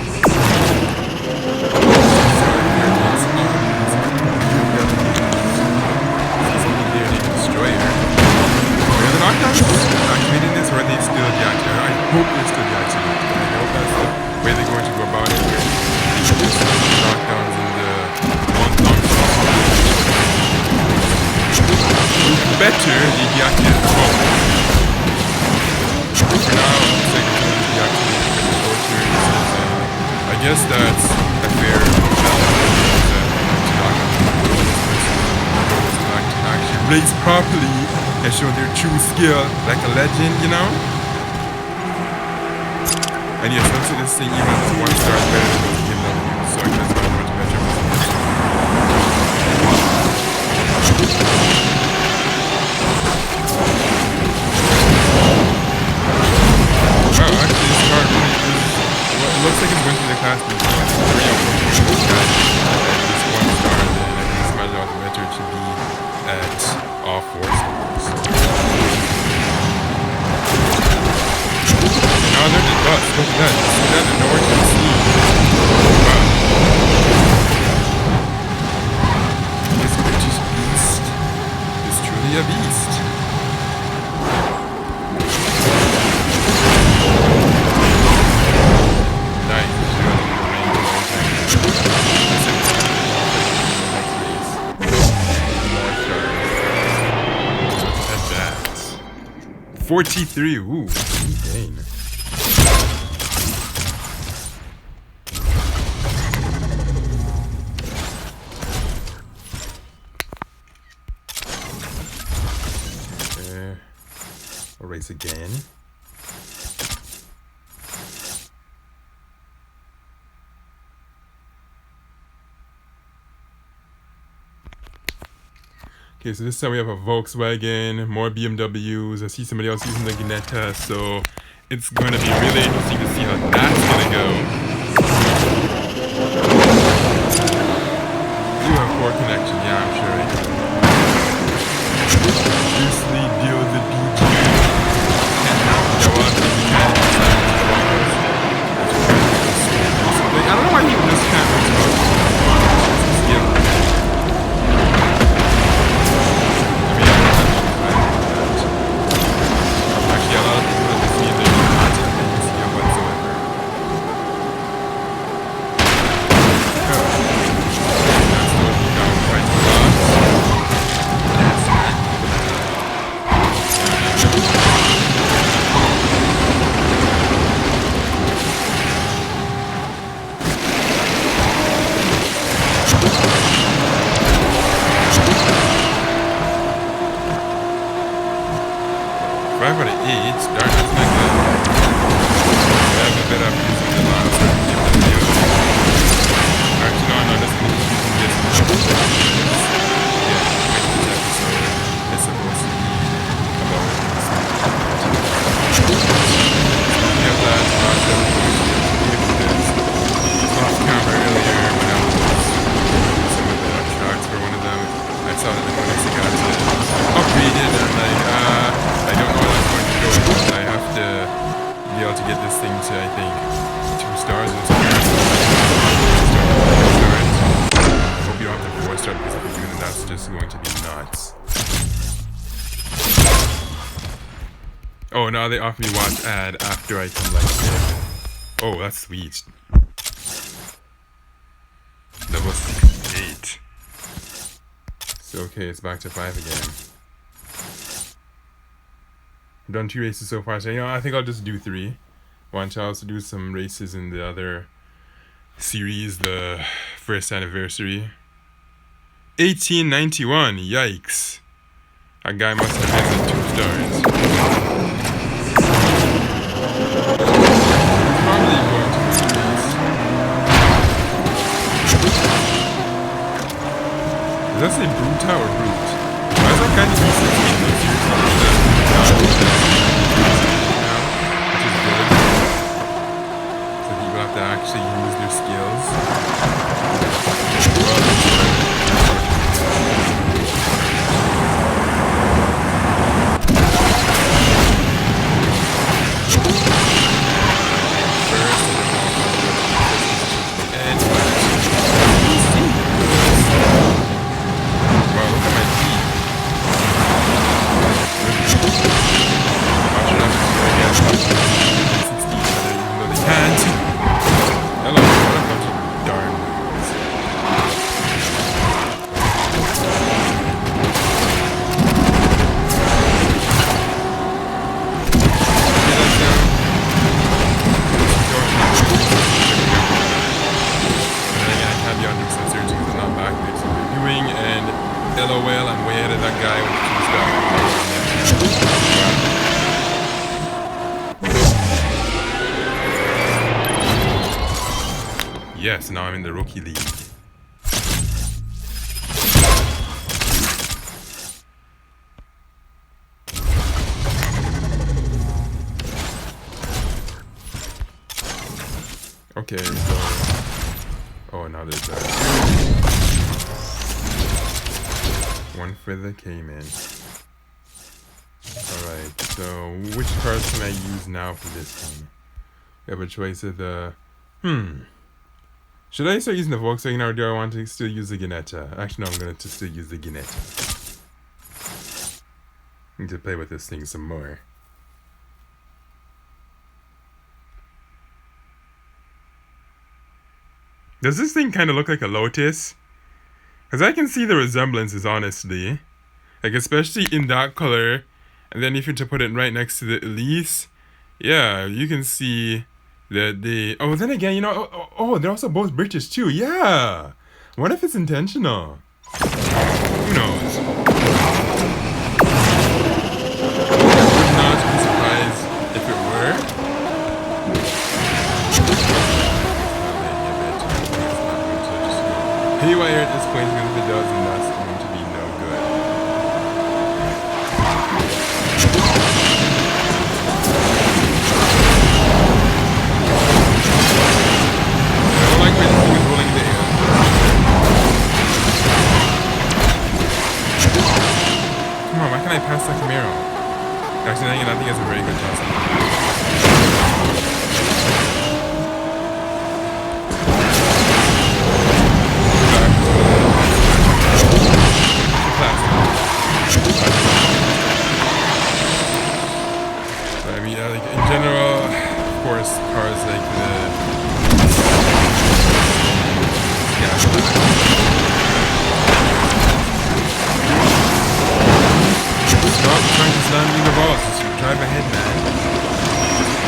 Activating this, or are they still deactivated? I hope they're still deactivated. I hope that's the way they're going to go about it. Where they can just knockdowns in the long better they deactivate the phone. For now, it's like it's going to deactivate the short series. I guess that's a fair challenge to actually race properly and show their true skill like a legend, you know? And yes, looks like this thing even is 1 star better than those BMW, so I guess I'm going to measure this. Wow, actually this car really is, well, it looks like it's going to the class before. It's pretty unfortunate this guy at this 1 star, then I think it's much better to be at all 4 stars. Now they're just bust. Look at that. See that? And nowhere to see. Wow. This bitch's beast is truly a beast. Nice. That's that. 43. Ooh. Dang. We'll race again. Okay, so this time we have a Volkswagen, more BMWs. I see somebody else using the Ginetta, so it's going to be really interesting to see how that's going to go. You have poor connection, yeah, I'm sure. Seriously, deal with the DJ. I don't know why he just can't talk. Actually, a lot of people that see the content they can see whatsoever. That's looking down quite a lot. Five out of 8, darn, that's not good. I have a bit of using the last video. Actually, no, that's going to be using this. Yeah, this episode is supposed to be about this. We have that off camera earlier when I was doing some of the tracks for one of them. I saw that the Koenigsegg got upgraded and I don't know how that's going to go, but I have to be able to get this thing to, I think, 2 stars or something. I hope you don't have to 4 star because if you're doing it, that's just going to be nuts. Oh, now they offer me watch ad after I come like this. Oh, that's sweet. Level 68. So okay, it's back to 5 again. I've done 2 races so far, so I think I'll just do 3. Want to also do some races in the other series, the first anniversary. 1891, yikes. That guy must have been 2 stars. Probably going to this race. Does that say Bruta or Brute? Why is that guy just E16? No, seriously. Which is good. So people have to actually use their skills. LOL, I'm way ahead of that guy with 2 stars. Yes, now I'm in the rookie league. Okay, so... Oh, now there's that. 1 for the Cayman. Alright, so which cars can I use now for this one? We have a choice of the... Should I start using the Volkswagen or do I want to still use the Ginetta? Actually, no, I'm going to still use the Ginetta. Need to play with this thing some more. Does this thing kind of look like a Lotus? Because I can see the resemblances, honestly. Like, especially in that color. And then if you were to put it right next to the Elise, yeah, you can see that they... Oh, then again, they're also both British, too. Yeah! What if it's intentional? Who knows? I would not be surprised if it were. Haywire at this point, because if it does, then that's going to be no good. I don't like when this thing is rolling in the air. Come on, why can't I pass that Camaro? Actually, I think it's a very good toss. In general, of course, cars like the stop trying to slam me in the balls. Just drive ahead, man.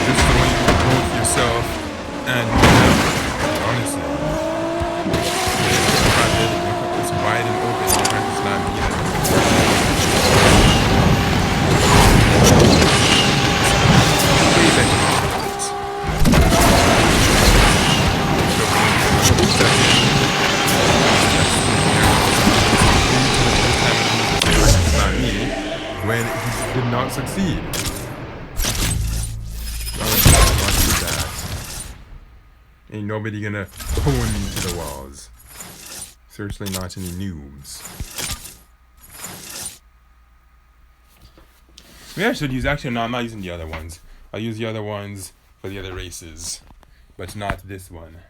This is the one you can both yourself and honestly. It's wide and open. You're trying to slam me in. When he did not succeed. That. Ain't nobody gonna pull me to the walls. Certainly not any noobs. Maybe I should use, actually no, I'm not using the other ones. I'll use the other ones for the other races, but not this one.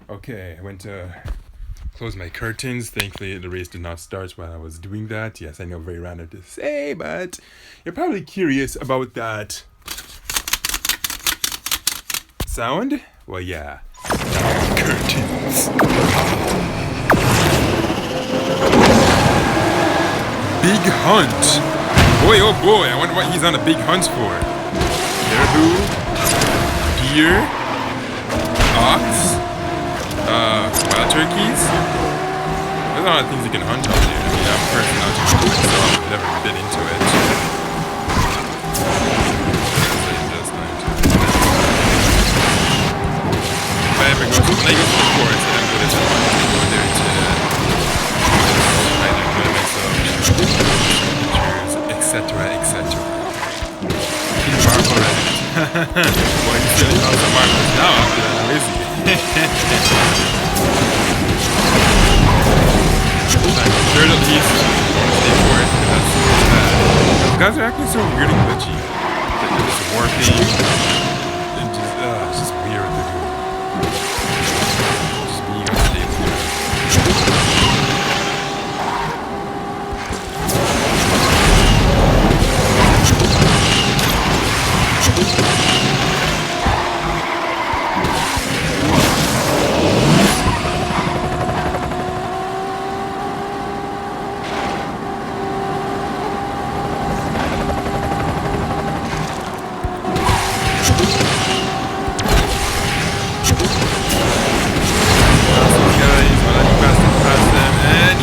Okay, I went to close my curtains. Thankfully, the race did not start while I was doing that. Yes, I know, very random to say, but you're probably curious about that sound. Well, yeah. Curtains. Big hunt. Boy, oh boy, I wonder what he's on a big hunt for. Caribou, deer, ox, wild turkeys. There's a lot of things you can hunt out here. I mean, I'm personally not too into it, so I've never been into it. If I ever go to, when I go to the forest, I don't go there to hunt. I go there to either enjoy myself, pictures, etc., etc. King Margaret. Boy, he's selling out some marbles now after that, how is he? Third at least, stay for it, because that's so bad. Those guys are acting so weird and glitchy. Like they're just warping, and just, it's just weird what they're doing. Just being unstable.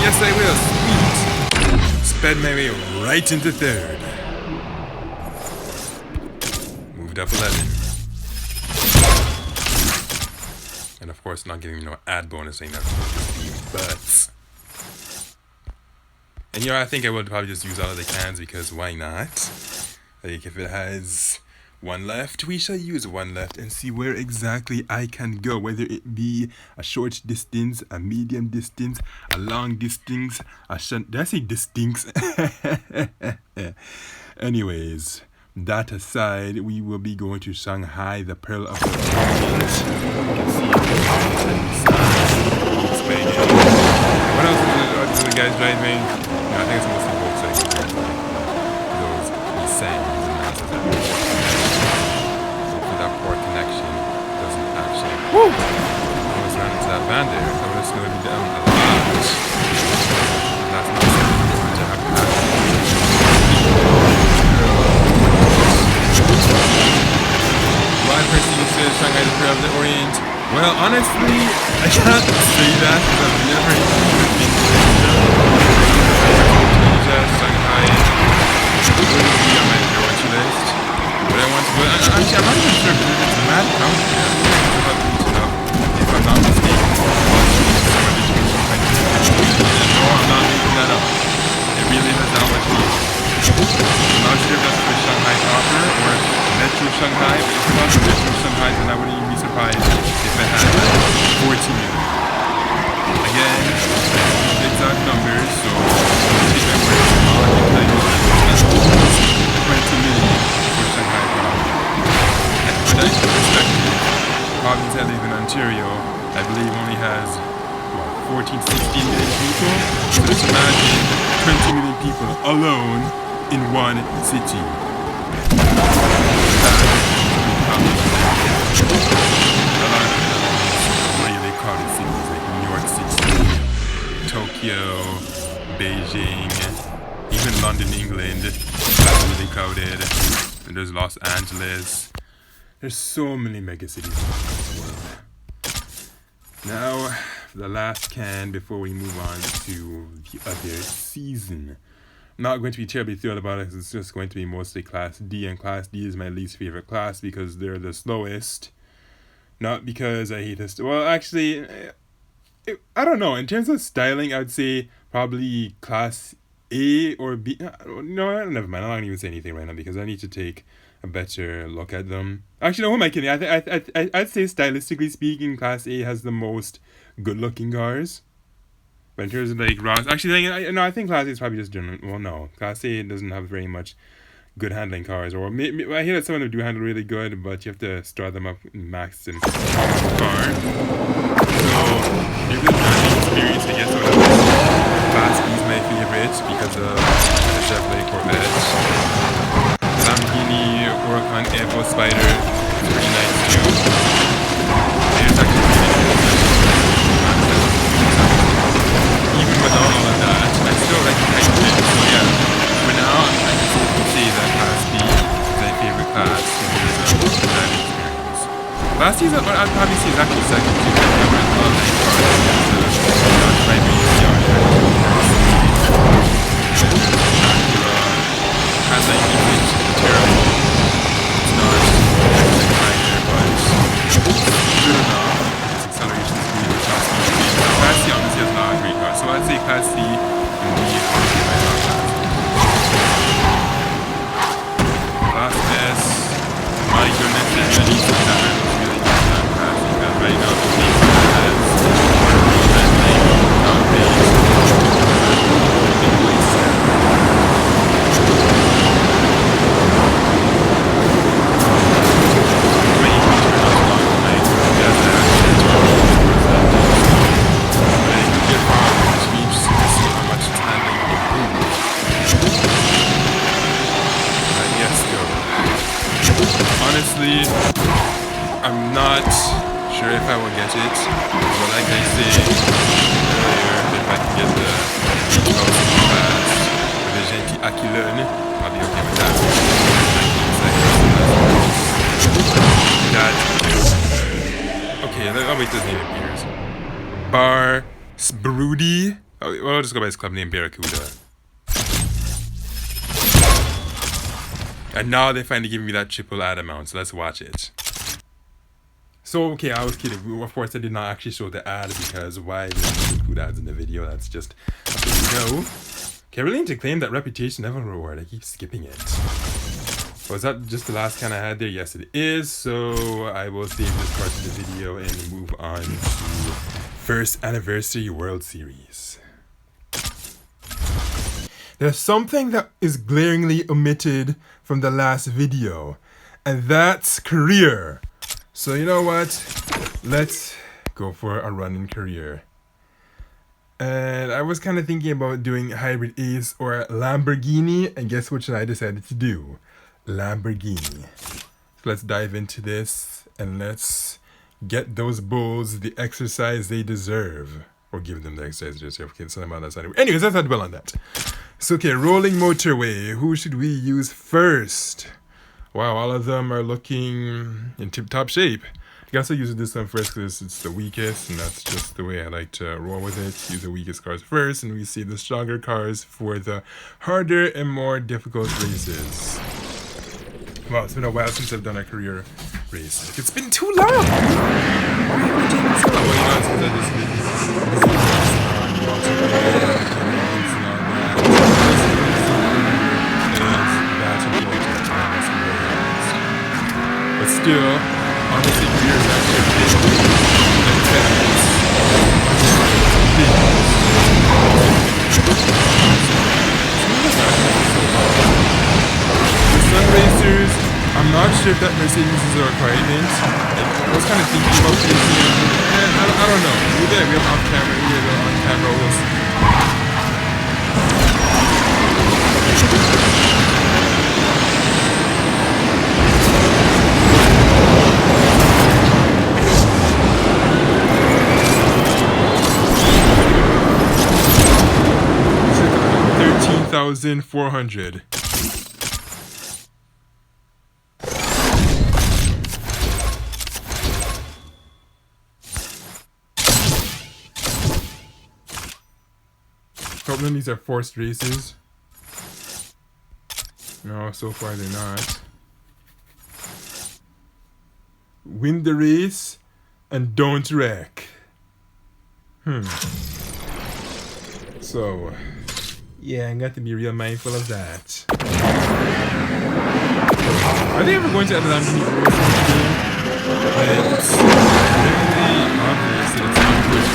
Yes, I will. Sweet. Sped my way right into third. Moved up 11. And of course, not giving me no ad bonus ain't nothing but. And you know, I think I would probably just use all of the cans because why not? Like, if it has one left, we shall use one left and see where exactly I can go, whether it be a short distance, a medium distance, a long distance, did I say distance? Anyways, that aside, we will be going to Shanghai, the Pearl of the Orient. You can see it. What else is the guys driving? No, I think it's mostly Volkswagen. Those Nissan. That poor connection doesn't actually. Woo! I was running into that van there. I would have slowed me down a lot. That's not something you want to have happen. Why person says Shanghai the Pearl of the Orient? Well, honestly, I can't say that because I've never even been to Asia. Shanghai wouldn't be on my watch list. But I want to go. Actually, I'm not even sure because it's mad country. I think it's about to know. If I'm not mistaken, somewhere between 250 and no, I'm not making that up. It really has that much meat. I'm not sure if that's for Shanghai proper or Metro Shanghai, but if it's not for Metro Shanghai, then I wouldn't even be surprised if it had like 14 million. Again, exact numbers, so take my word for all I can tell you is 20 million. Shanghai property. And to put that into perspective, the province I live in Ontario, I believe only has, 14, 16 million people? So just imagine 20 million people alone in one city. Really crowded cities like New York City, Tokyo, Beijing, even London, England, that's really crowded. And there's Los Angeles. There's so many megacities in the world. Now, for the last can before we move on to the other season. I'm not going to be terribly thrilled about it because it's just going to be mostly Class D, and Class D is my least favorite class because they're the slowest. Not because I hate this. Well, actually, I don't know. In terms of styling, I would say probably Class A or B. No, never mind. I'm not going to even say anything right now because I need to take a better look at them. Actually, no, who am I kidding? I'd say stylistically speaking, Class A has the most good-looking cars. But in terms of like raw, actually, I think Class A is probably just general. Well, no, Class A doesn't have very much good handling cars. Or I hear that some of them do handle really good, but you have to start them up max and car. So your good handling experience, I guess, Class B is my favorite because of the Chevrolet Corvette. Lamborghini Huracan Evo Spider is pretty nice too. It's actually really good. Even without Class C is, I'd probably say is actually second to the camera as well. Primary CR has like even terrible. It's not minor, but good enough. Its acceleration speed, the top speed. Class C obviously has not a great car, so I'd say Class C and D is my top class. Class S, my goodness, there's really some that was really good that class because right now the team has honestly, I'm not sure if I will get it, but like I said earlier, if I can get the 8,000 class with the Gentil Aquilone, I'll be okay with that. Okay, I'll wait till his name appears. Bar Sbrudi. Oh, well, I'll just go by his club name, Barracuda. And now they finally give me that triple ad amount, so let's watch it. So, okay, I was kidding. Of course, I did not actually show the ad because why would you include ads in the video? That's just a big no. Caroline to claim that reputation never reward. I keep skipping it. Was that just the last can I had there? Yes, it is. So, I will save this part of the video and move on to first anniversary World Series. There's something that is glaringly omitted from the last video, and that's career. So you know what? Let's go for a run in career. And I was kind of thinking about doing Hybrid Ace or Lamborghini, and guess which I decided to do? Lamborghini. So let's dive into this, and let's get those bulls the exercise they deserve. Or give them the exercise they deserve. Okay, so I'm on that side. Anyways, let's not dwell on that. So, okay, rolling motorway. Who should we use first? Wow, all of them are looking in tip-top shape. I guess I'll use this one first because it's the weakest, and that's just the way I like to roll with it. Use the weakest cars first, and we save the stronger cars for the harder and more difficult races. Wow, it's been a while since I've done a career race. Like, it's been too long! Why have I taken so long? Well, you know, it's because I just did this. But still, honestly, career is actually a big The Sun Racers, I'm not sure if that Mercedes is a requirement. I was kind of thinking about placing it. I don't know. Maybe we have off camera, we have on camera, we'll see. $13,400. Hope none of these are forced races. No, so far they're not. Win the race and don't wreck. So, yeah, I got to be real mindful of that. Are they ever going to add a Lamborghini rules in the game? It's really obvious that it's not good.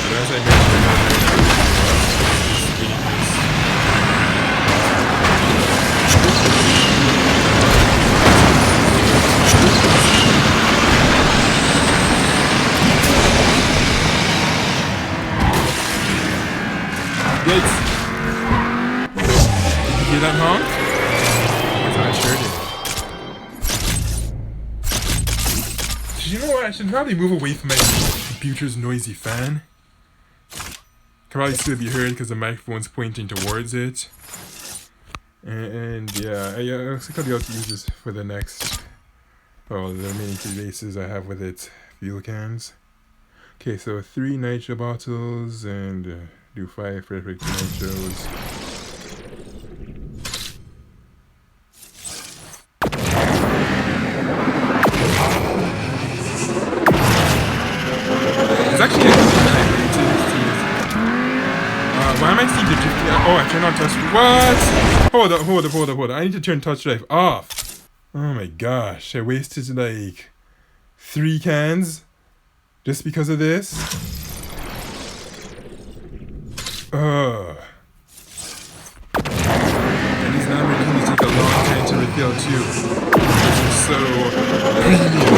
But as I mentioned earlier, Yikes. Did you hear that honk? I sure did. You know what? I should probably move away from my computer's noisy fan. Can probably still be heard because the microphone's pointing towards it. And yeah, I think I'll be able to use this for the next Oh, the remaining 3 bases I have with it, fuel cans. Okay, so 3 nitro bottles and do 5 perfect nitros. It's actually a good night. Why am I seeing the drifting? Oh, I turned on touch. What? Hold up. I need to turn touch drive off. Oh my gosh, I wasted like 3 cans just because of this. And these Lamborghinis take a long time to refill too. Because they're so premium.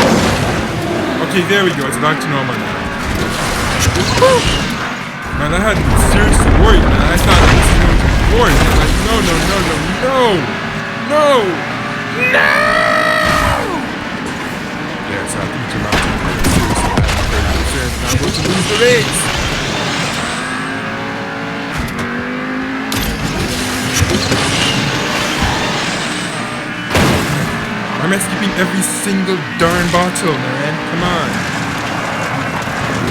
Okay, there we go. It's back to normal now. Man, I had seriously worried, man. I thought this was going to be boring. I was like, no. Yeah, so I think you're not taking it seriously. I'm going to lose the race. Why am I skipping every single darn bottle, man? Come on.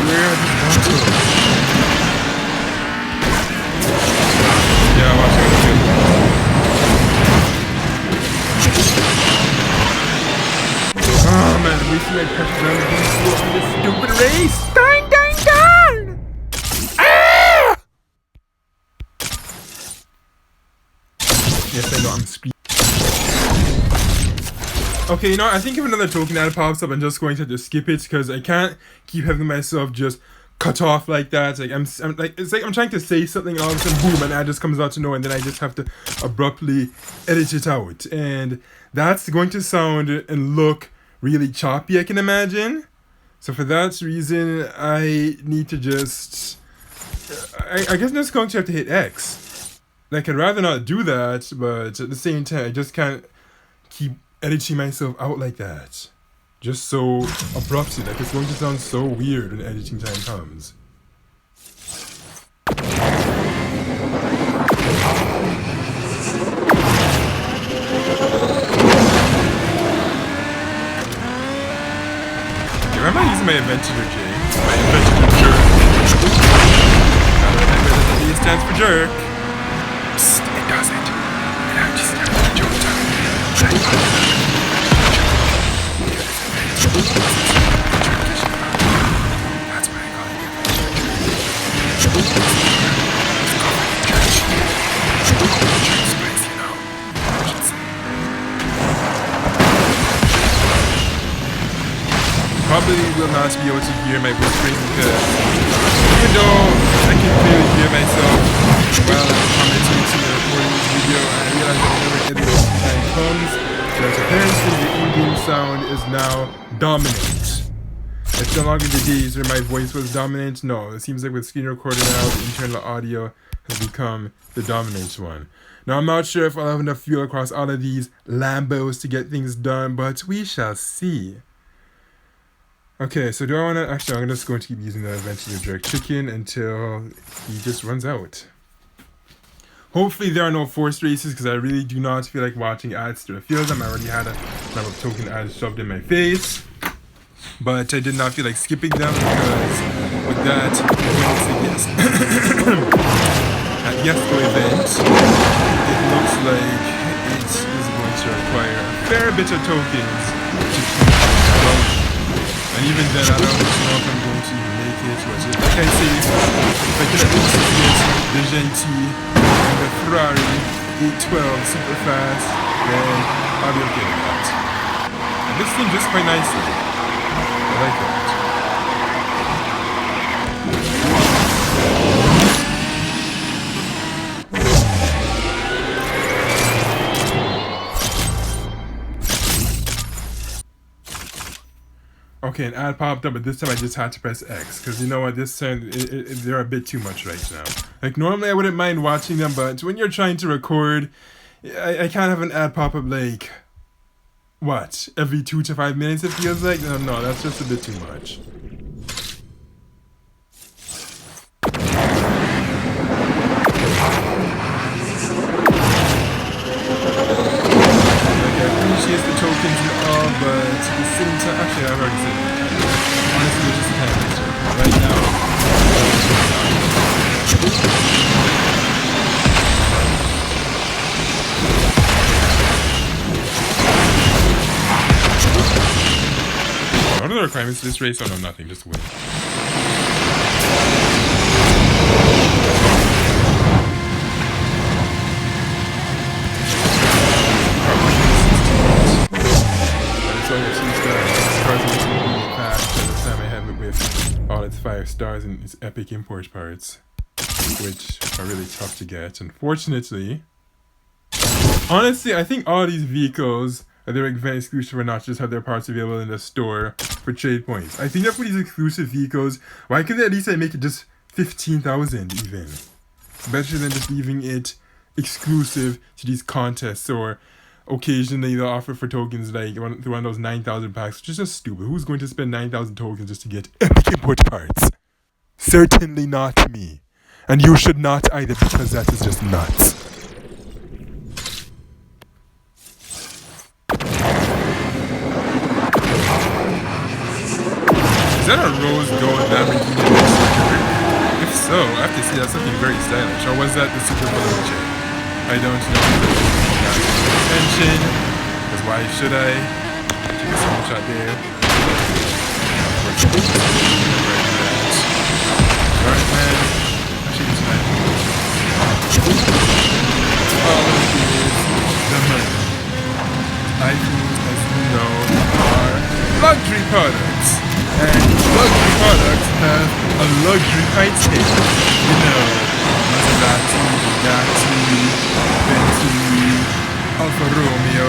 Where are these bottles? Yeah, watch out. Oh man, we feel like pressure down this stupid race. Darn! Ah! Yes, I know, I'm speeding. Okay, you know, I think if another token ad pops up, I'm just going to have to skip it because I can't keep having myself just cut off like that. Like I'm like, it's like I'm trying to say something and all of a sudden boom, an ad just comes out to nowhere, and then I just have to abruptly edit it out, and that's going to sound and look really choppy, I can imagine. So for that reason, I need to just I guess I'm just going to have to hit X. Like, I'd rather not do that, but at the same time, I just can't keep editing myself out like that. Just so abruptly, like it's going to sound so weird when editing time comes. Remember using my inventor J? My inventor jerk. Gotta remember that the D stands for jerk. Psst, it doesn't. It actually stands for Jota. That's why I call it spice, you know. I should say. Probably will not be able to hear my whispering because even though I can clearly hear myself while I'm commenting to the recording this video, I realize that whenever editing time comes, that apparently the in-game sound is now dominant. It's no longer the days where my voice was dominant. No, it seems like with screen recording now, the internal audio has become the dominant one. Now, I'm not sure if I'll have enough fuel across all of these Lambos to get things done, but we shall see. Okay, so do I want to... Actually, I'm just going to keep using the Adventure Jerk Chicken until he just runs out. Hopefully there are no forced races because I really do not feel like watching ads to the field. I already had a number of token ads shoved in my face. But I did not feel like skipping them because with that, at Yesco event, it looks like it is going to require a fair bit of tokens to keep going. And even then, I don't know if I'm going to even make it. But like I say, if I can at least get the Genti and the Ferrari 812 super fast, then I'll be okay with that. And this seems just quite nicely. I like that. Okay, an ad popped up, but this time I just had to press X. Because you know what, this time, they're a bit too much right now. Like, normally I wouldn't mind watching them, but when you're trying to record, I can't have an ad pop up like... What? Every 2 to 5 minutes it feels like? No, that's just a bit too much. Like, I appreciate the tokens and all, but at the same time, actually I've already said it. Honestly, it just depends. Right now, what are the requirements of this race? Oh no, nothing, just win. All its 5 stars and its epic import parts, which are really tough to get, unfortunately. Honestly, I think all these vehicles, whether event exclusive or not, just have their parts available in the store for trade points. I think that for these exclusive vehicles, why couldn't they at least make it just 15,000 even? Better than just leaving it exclusive to these contests, or occasionally they'll offer for tokens like one of those 9,000 packs, which is just stupid. Who's going to spend 9,000 tokens just to get epic import parts? Certainly not me. And you should not either, because that is just nuts. Is that a rose gold Lamborghini? If so, I have to say that's something very stylish. Or was that the Super Veloce? I don't know. Attention, because why should I? Take a small shot there. Alright, man. Actually, it's fine. All of it is the money. iPhones, as you know, are luxury products. And luxury products have a luxury price tag. You know, Maserati, Bugatti, Bentley, Alfa Romeo,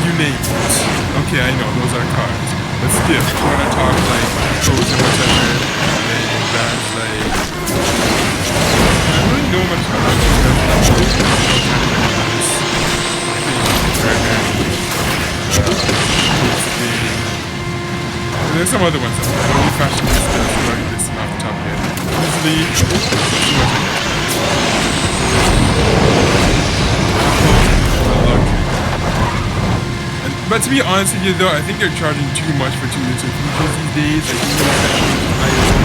you name it. Okay, I know, those are cars. But still, if you want to talk like clothes and whatever, then that's like... I don't really know much about that because that's no kind of nice. There's some other ones that are only fashionistas who are listed off the top of it. Usually, but to be honest with you though, I think they're charging too much for 2 little features these days. I think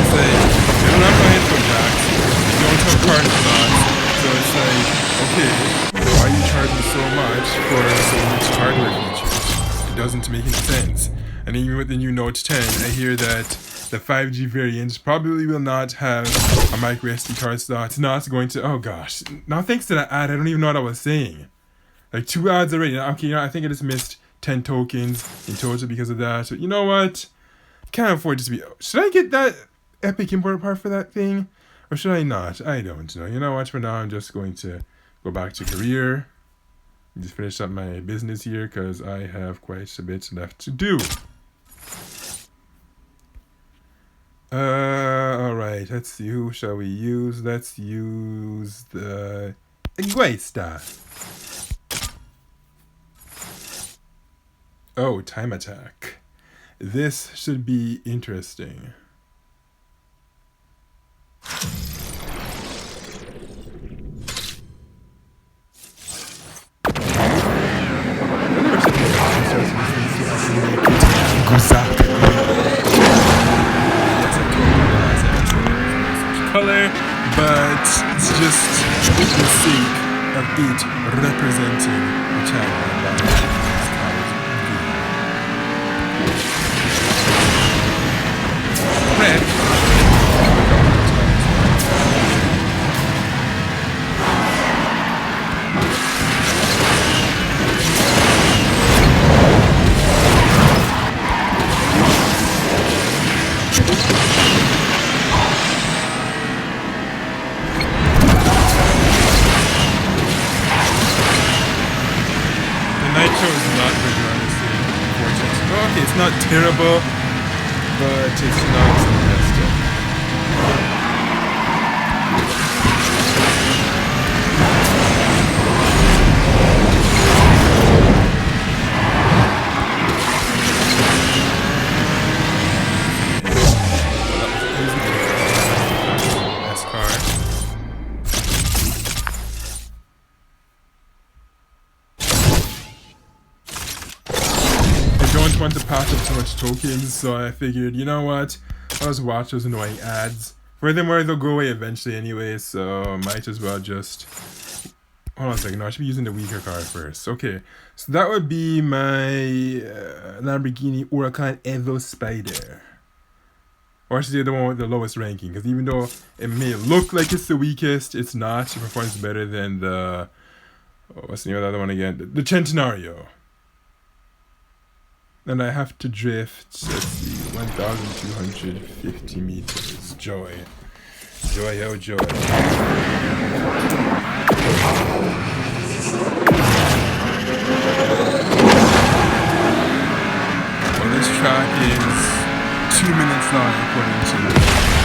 it's like, they don't have headphone jacks, they don't have card slots, so it's like, okay, why are you charging so much for so much hardware features? It doesn't make any sense. And even with the new Note 10, I hear that the 5G variant probably will not have a micro SD card slot. It's not going to, oh gosh. Now thanks to that ad, I don't even know what I was saying. Like 2 ads already. Okay, you know, I think I just missed 10 tokens in total because of that. But you know what? Can't afford this to be, should I get that epic import part for that thing? Or should I not? I don't know. You know what? For now, I'm just going to go back to career. Just finish up my business here because I have quite a bit left to do. Alright, let's see, who shall we use? Let's use the Guuzaka. Oh, time attack. This should be interesting. Guuzaka. Color, but it's just for the sake of it representing the tagline. Red. Okay, it's not terrible, but it's not fantastic. tokens, so I figured, you know what, I'll just watch those annoying ads. Furthermore, they'll go away eventually anyway, so might as well just... Hold on a second, no, I should be using the weaker card first. Okay, so that would be my Lamborghini Huracan Evo Spider. Or I should say the one with the lowest ranking, because even though it may look like it's the weakest, it's not. It performs better than the... Oh, what's the name of the other one again? The Centenario. And I have to drift, let's see, 1,250 meters. Joy. Joy, oh joy. Well, this track is 2 minutes long according to me.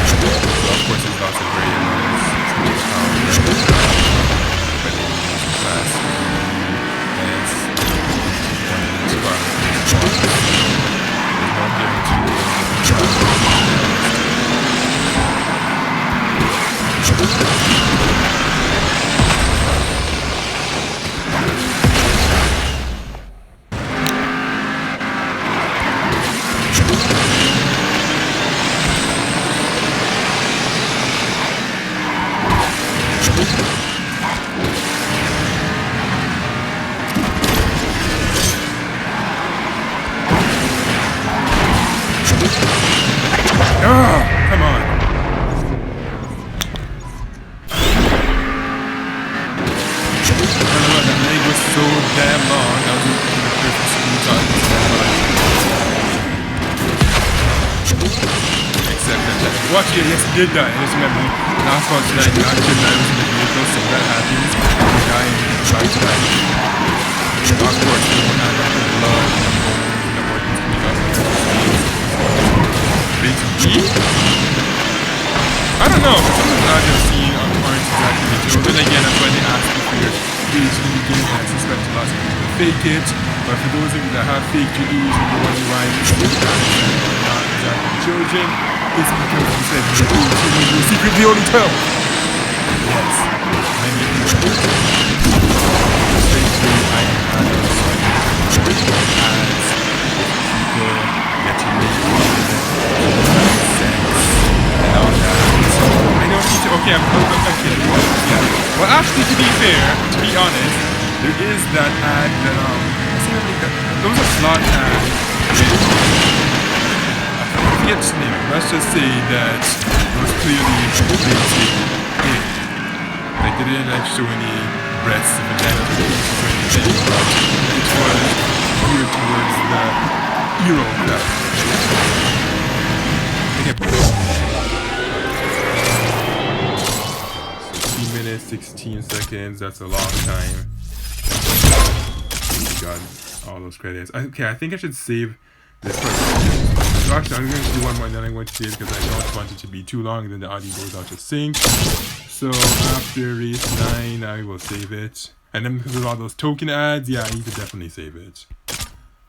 So of course there's lots of radio noise. But it's fast. And it's one of the spots. There's no guarantee. Come on. That leg was so damn long. I was looking at the perfect screen time. Except that watch it, yes, it did die. I just remember last watch tonight, you actually died in the vehicle, so that happens. You die and you try to die. Of course, you won't have that blood in the morning because I don't know, something I just seen on aren't exactly digital. Then again, that's why they ask you for your age in the beginning, and I suspect a lot of people fake it. But for those of you that have fake GEs and you're wondering why you're not exactly children, it's because you said you're age and you secretly only tell. Yes, I need to know. Essentially, I am ads, so I need to report ads people getting me sense. I don't need to, okay, I'm kidding. Yeah. Well, actually, to be fair, to be honest, there is that ad that, there was a slot ad with, I forget its name, let's just say that it was clearly rated A. Like, they didn't like show any breasts of vagina or anything, but it was geared towards the Euro crowd. Minutes, 16 seconds, that's a long time. Oh my god, all those credits. Okay, I think I should save this part. So actually, I'm going to do one more, then I'm going to save because I don't want it to be too long, and then the audio goes out to sync. So after race 9, I will save it. And then because of all those token ads, yeah, I need to definitely save it.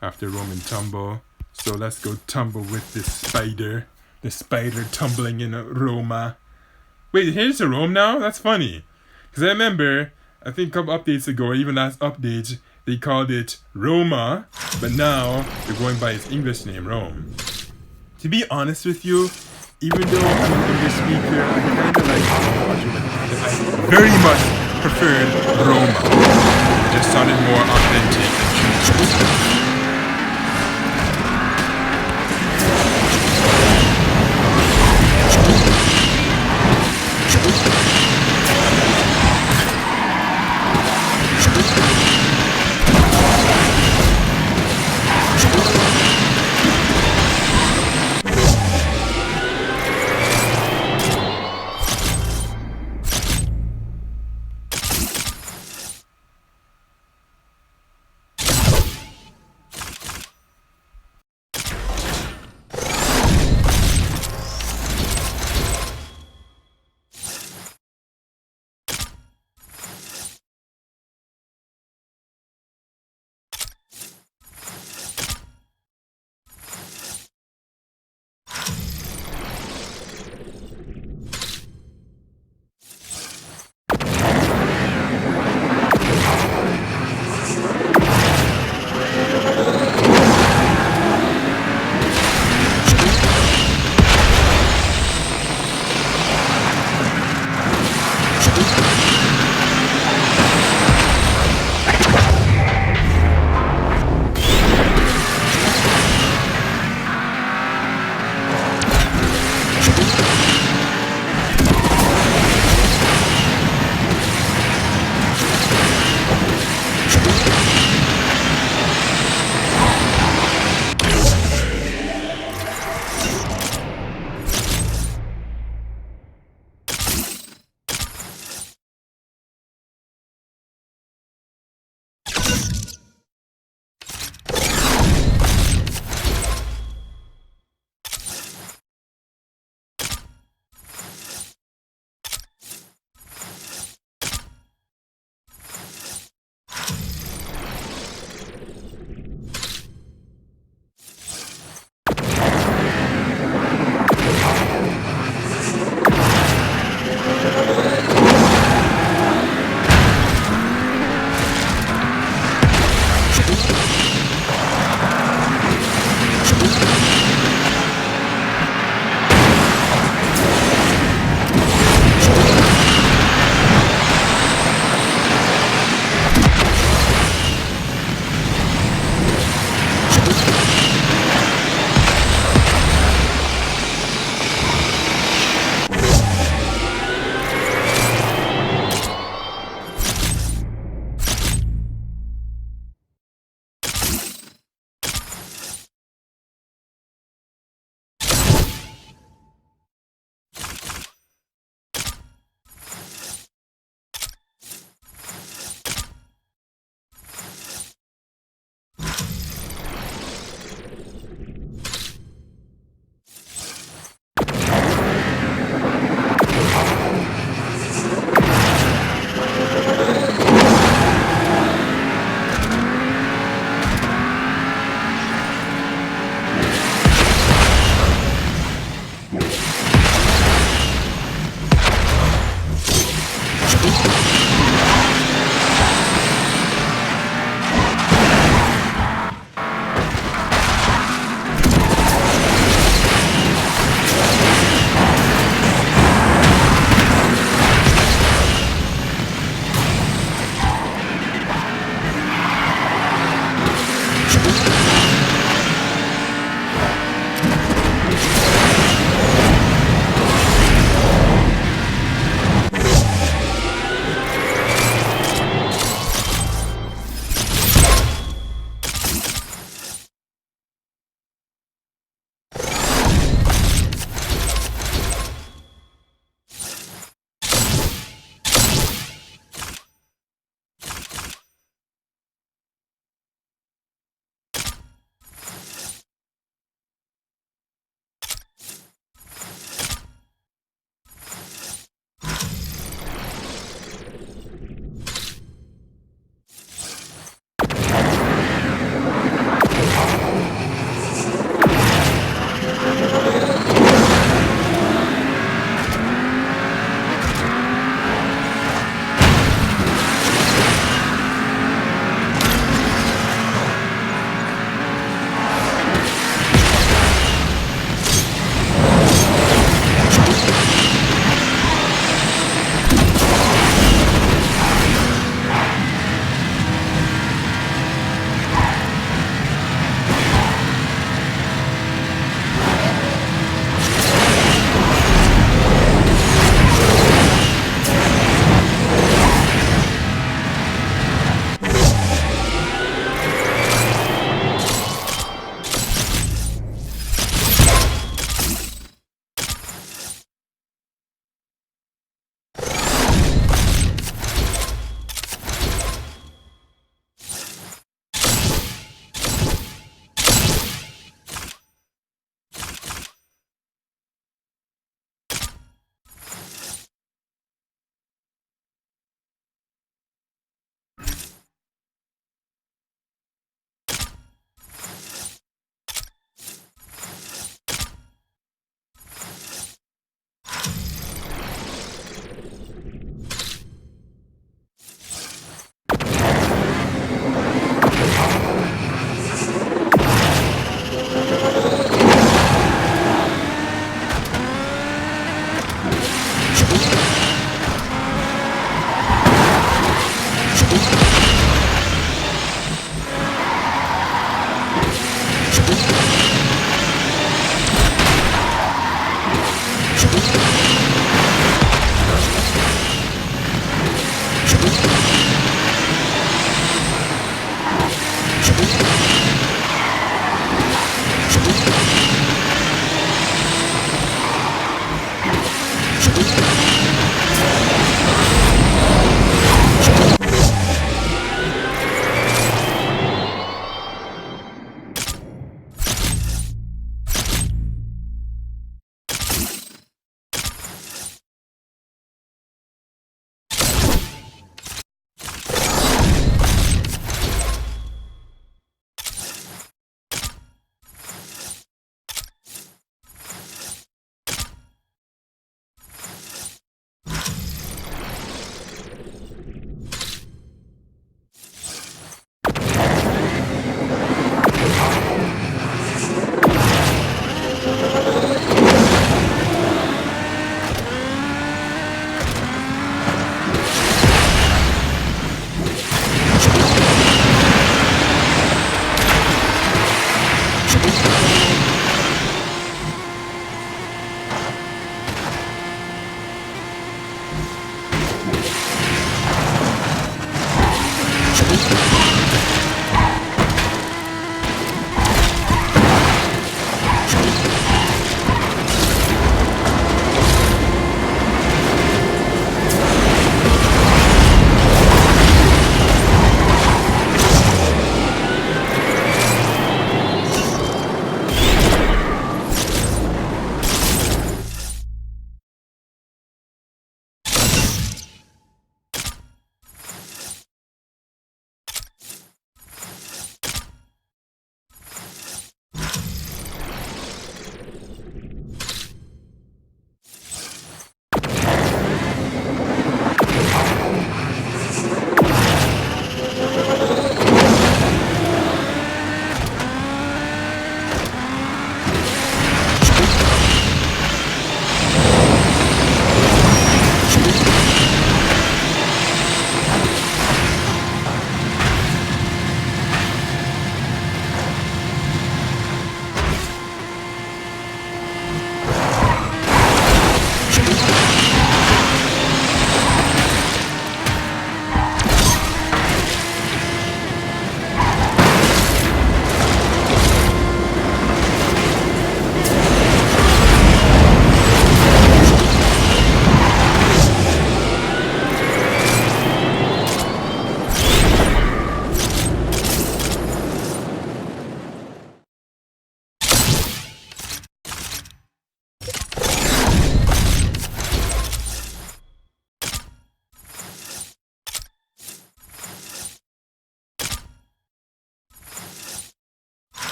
After Roman tumble. So let's go tumble with this spider. The spider tumbling in Roma. Wait, here's to Rome now? That's funny. Because I remember, I think a couple updates ago, or even last update, they called it Roma, but now they're going by its English name, Rome. To be honest with you, even though I'm an English speaker, I kind of like I very much preferred Roma. It just sounded more authentic and true.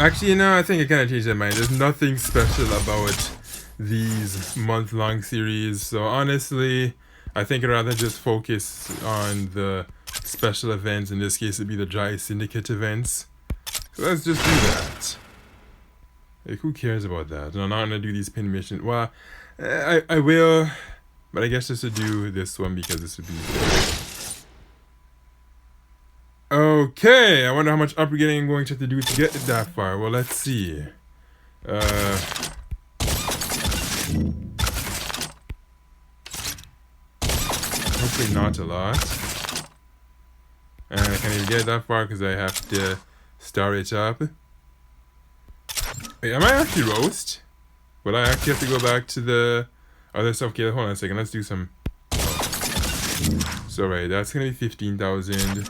Actually, you know, I think I kind of changed my mind. There's nothing special about these month-long series. So honestly, I think I'd rather just focus on the special events. In this case, it'd be the Dry Syndicate events. So let's just do that. Like, who cares about that? No, I'm not gonna do these pin missions. Well, I will, but I guess just to do this one because this would be... Okay, I wonder how much upgrading I'm going to have to do to get that far. Well, let's see. Hopefully not a lot. And I can't even get that far because I have to star it up. Wait, am I actually roast? Will I actually have to go back to the other stuff? Okay, hold on a second. Let's do some... So, right, that's going to be 15,000.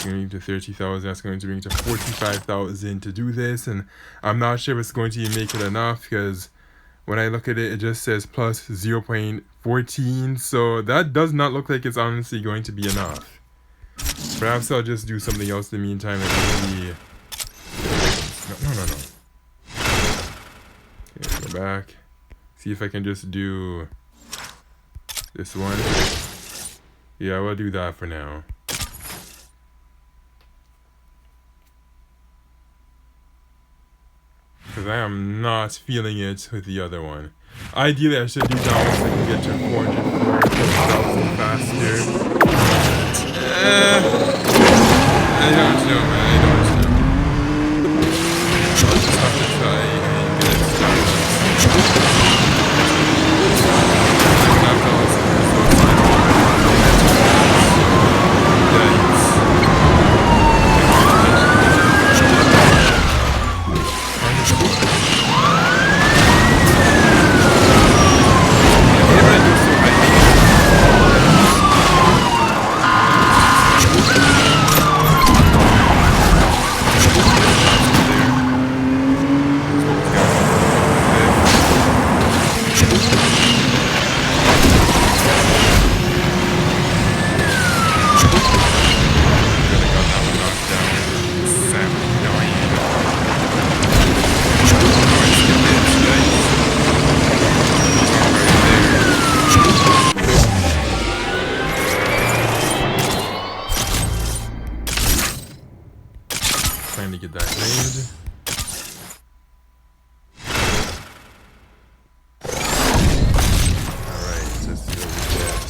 Going to 30,000. That's going to bring to 45,000 to do this, and I'm not sure if it's going to even make it enough because when I look at it, it just says plus 0.14. So that does not look like it's honestly going to be enough. Perhaps I'll just do something else in the meantime. Like maybe... No. Okay, go back. See if I can just do this one. Yeah, we'll do that for now. Because I am not feeling it with the other one. Ideally, I should do that one so I can get to 404,000 faster. I don't know, man. I don't know. I'll just have to try and get it started. Trying to get that claimed. Alright, let's see what we get.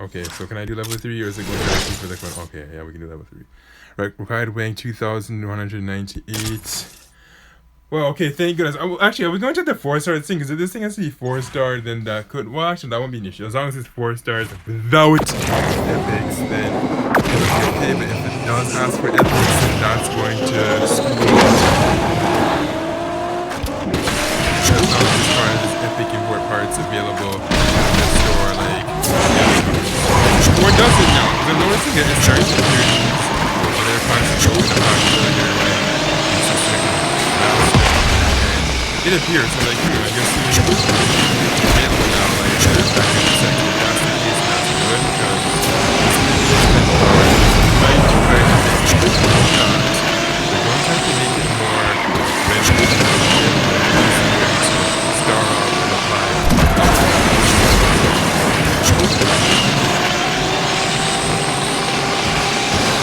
Okay, so can I do level 3 or is it going to ask me for the one? Okay, yeah, we can do level 3. Right, required weighing 2,198. Well, okay, thank goodness. Actually, I was going to check the 4-star thing, because if this thing has to be 4-star, then that could... Well, actually, that won't be an issue. As long as it's 4 stars without epics, then it'll be okay. But if it does ask for epics, then that's going to screw up. As long as this card has epic import parts available in the store, like... Yeah. Or does it now? Because I'm noticing that it starts to appear these other parts that go in the box earlier, right? It appears, so like, I guess it's available now, like, back in the second, if that's the case, that's good, because it's might try to make it not. They're going to have to make it more revenue to star up and apply.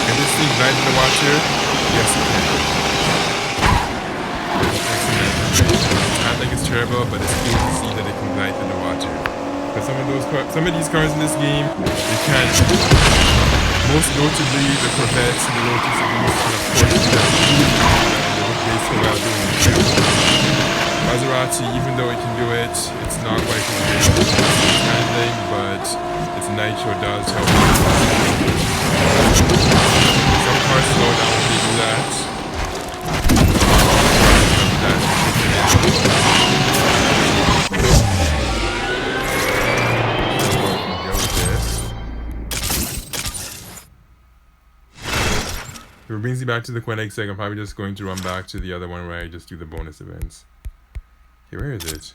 Can this thing glide in the water? Yes, it can. I think it's terrible, but it's cool to see that it can glide in the water. Because some of these cars in this game, you can't. Most notably, the Corvettes and the Lotus Elise, and of course, they look great so well doing it too. Maserati, even though it can do it, it's not quite as great as its handling, but its nitro does help. Some cars slow down when they do that. If it brings you back to the Koenigsegg, I'm probably just going to run back to the other one where I just do the bonus events. Okay, where is it?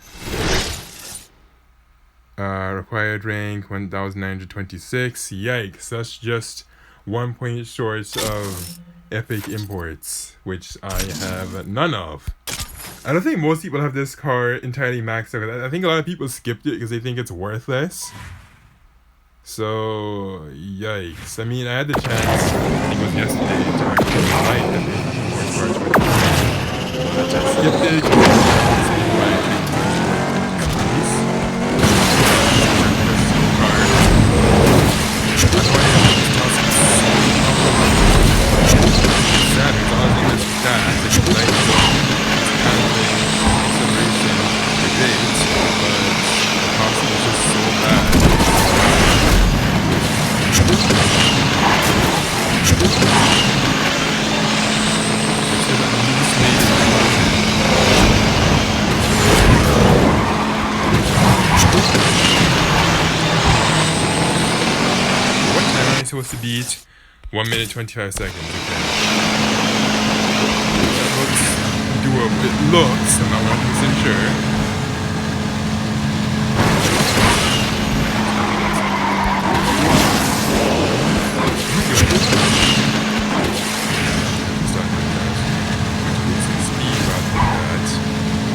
Required rank 1926. Yikes, that's just 1 point short of epic imports, which I have none of. I don't think most people have this car entirely maxed out. I think a lot of people skipped it because they think it's worthless. So, yikes. I mean, I had the chance, I think it was yesterday, to actually buy epic imports for 2020. But I skipped it. Supposed to beat 1 minute 25 seconds. Okay. That looks doable. It looks, I'm not 100% sure.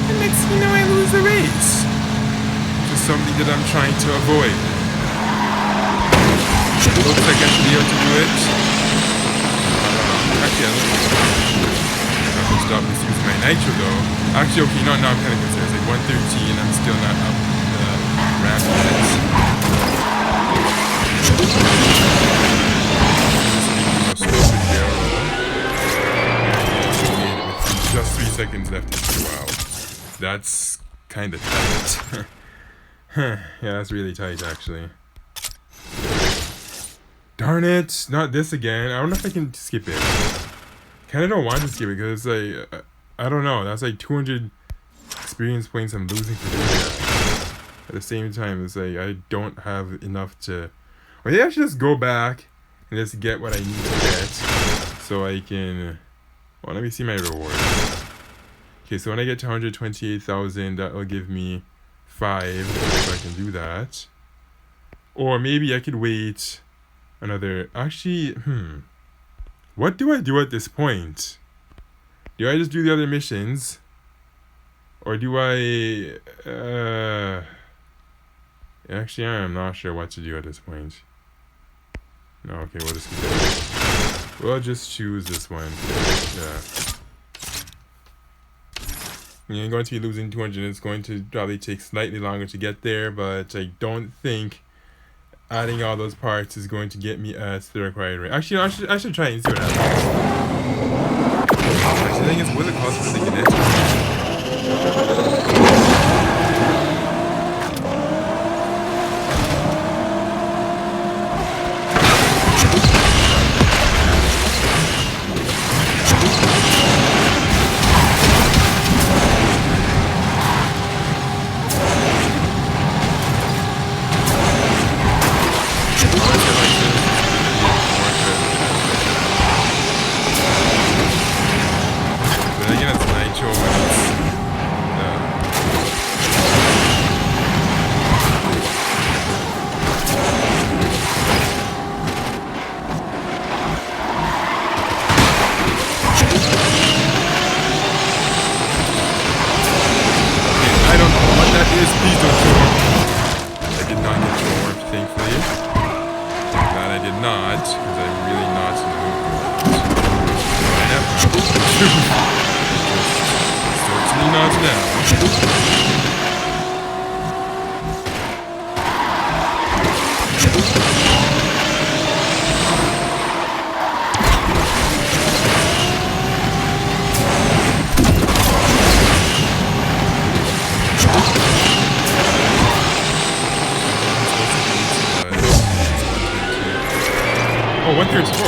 And next thing you know, I lose the race. Which is something that I'm trying to avoid. It looks like I should be able to do it. Actually, I have to stop this using my nitro though. Actually, okay, no, now I'm kind of concerned. It's like 113, I'm still not up the ramp yet. Just 3 seconds left. Wow. That's kind of tight. Yeah, that's really tight actually. Darn it, not this again. I don't know if I can skip it. Kind of don't want to skip it because it's like, I don't know, that's like 200 experience points I'm losing for doing that. At the same time, it's like, I don't have enough to, or maybe I should just go back and just get what I need to get so I can, well, let me see my rewards. Okay, so when I get to 128,000, that will give me 5, so I can do that. Or maybe I could wait another, actually, what do I do at this point? Do I just do the other missions? Or do I, actually, I'm not sure what to do at this point. No, okay, we'll just keep it. We'll just choose this one. Yeah. You're going to be losing 200. It's going to probably take slightly longer to get there, but I don't think adding all those parts is going to get me at the required rate. Actually, I should try and see what happens. Actually, the thing is, will it cost for the kinetic?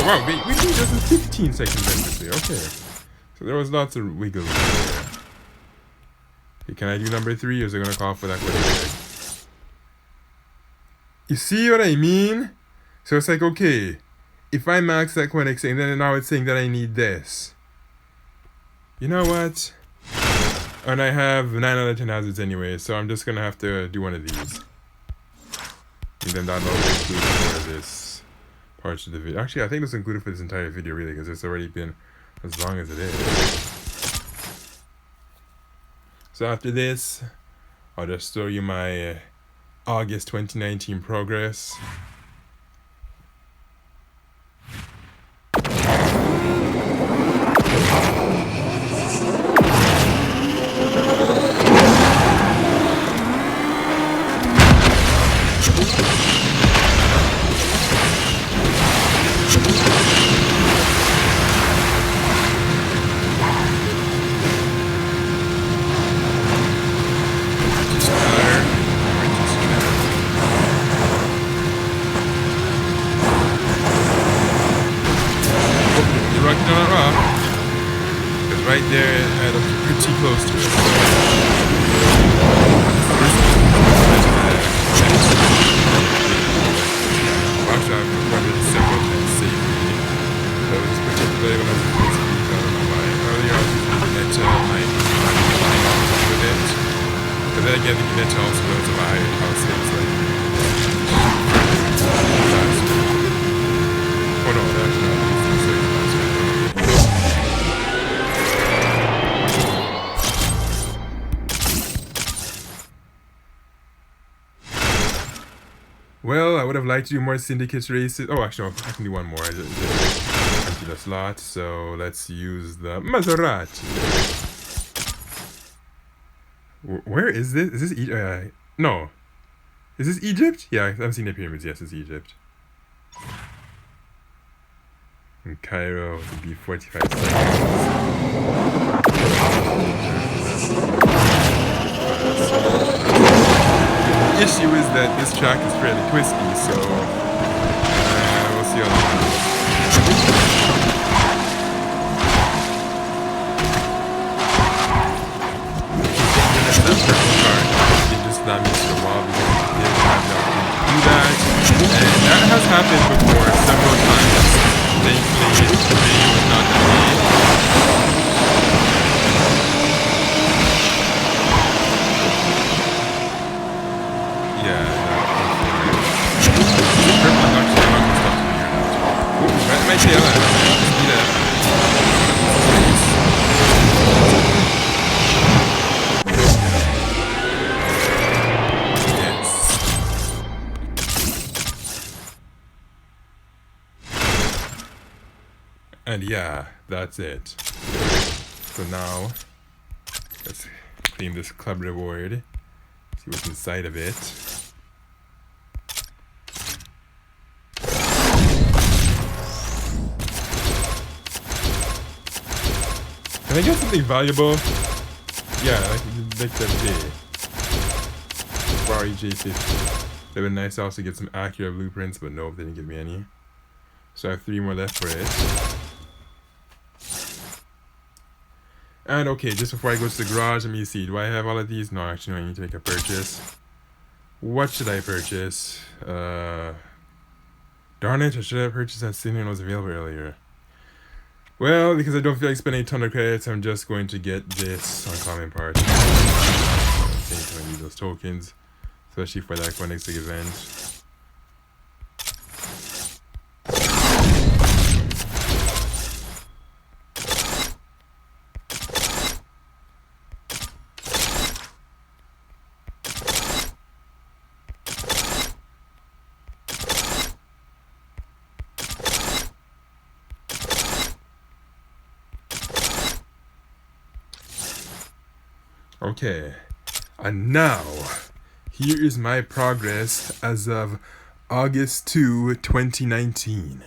Wow, we did just in 15 seconds endlessly. Okay. So there was lots of wiggle room there. Okay, can I do number 3 or is it going to call for that Koenigsegg? You see what I mean? So it's like, okay, if I max that Koenigsegg, then now it's saying that I need this. You know what? And I have 9 out of 10 hazards anyway, so I'm just going to have to do one of these. And then that'll include for this part of the video. Actually, I think it's included for this entire video, really, because it's already been as long as it is. So after this, I'll just show you my August 2019 progress. Right there, I look pretty close to it. Actually, I've recorded several times safely. That was particularly when I was in speed, I don't know why. Earlier I was using the metal, I was flying off with it. But then again, the metal also goes to my house, it's like faster. Oh no, that's not. Well, I would have liked to do more Syndicate races. Oh, actually, no, I can do one more. I just empty the slot. So let's use the Maserati. Where is this? Is this Egypt? No. Is this Egypt? Yeah, I'm seeing the pyramids. Yes, it's Egypt. In Cairo, it would be 45 seconds. The issue is that this track is fairly twisty, so we'll see how that goes. That purple car did just not miss the wall because it didn't have the opportunity to do that, and that has happened before several times. Thankfully, the video was not that big. And yeah, that's it. So now, let's claim this club reward. See what's inside of it. Can I get something valuable? Yeah, like that day. Ferrari J50. It would have been nice to also get some accurate blueprints, but nope, they didn't give me any. So I have 3 more left for it. And okay, just before I go to the garage, let me see. Do I have all of these? No, actually, no, I need to make a purchase. What should I purchase? Darn it, I should have purchased that Cinnamon was available earlier. Well, because I don't feel like spending a ton of credits, I'm just going to get this uncommon part. I think I need those tokens, especially for that Koenigsegg event. Okay, and now, here is my progress as of August 2, 2019.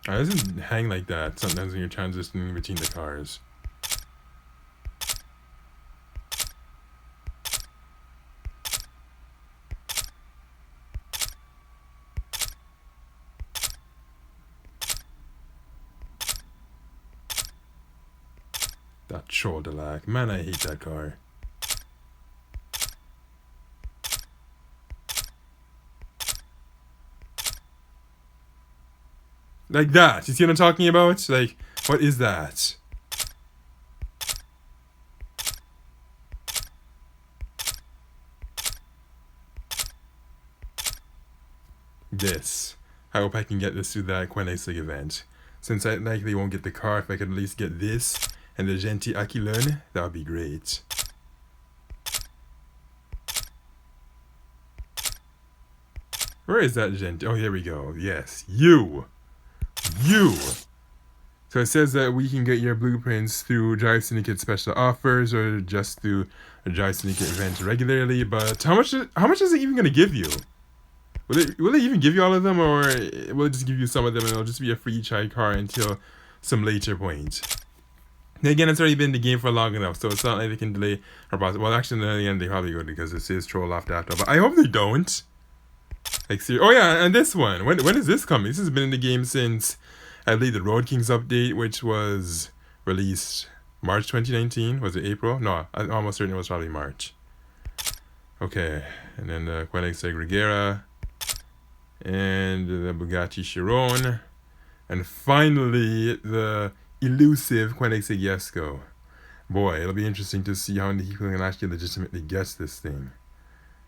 It doesn't hang like that sometimes when you're transitioning between the cars. That shoulder lag. Man, I hate that car. Like that. You see what I'm talking about? Like, what is that? This. I hope I can get this to that Koenigsegg event. Since I likely won't get the car, if I could at least get this and the Genti Aquilon, that would be great. Where is that Genti? Oh, here we go. Yes, you. So it says that we can get your blueprints through Drive Syndicate special offers or just through a Drive Syndicate event regularly. But how much is it even gonna give you? Will it even give you all of them, or will it just give you some of them and it'll just be a free try car until some later point? Then again, it's already been in the game for long enough, so it's not like they can delay or pause. Well, actually, in the end, they probably would because it says troll off after. But I hope they don't. Like, seriously. Oh yeah, and this one. When is this coming? This has been in the game since, I believe, the Road Kings update, which was released March 2019. Was it April? No, I'm almost certain it was probably March. Okay, and then the Koenigsegg Regera. And the Bugatti Chiron, and finally the elusive Koenigsegg Jesko. Boy, it'll be interesting to see how many people can actually legitimately guess this thing.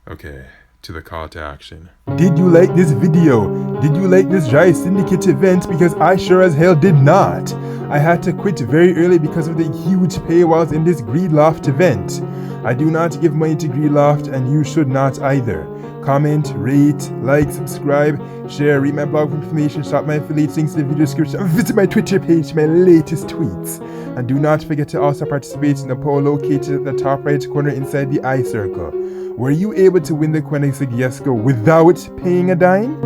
Okay, to the call to action. Did you like this video? Did you like this Drive Syndicate event? Because I sure as hell did not. I had to quit very early because of the huge paywalls in this Greedloft event. I do not give money to Greedloft, and you should not either. Comment, rate, like, subscribe, share, read my blog for information, shop my affiliate links in the video description, visit my Twitter page for my latest tweets. And do not forget to also participate in the poll located at the top right corner inside the eye circle. Were you able to win the Koenigsegg Jesko without paying a dime?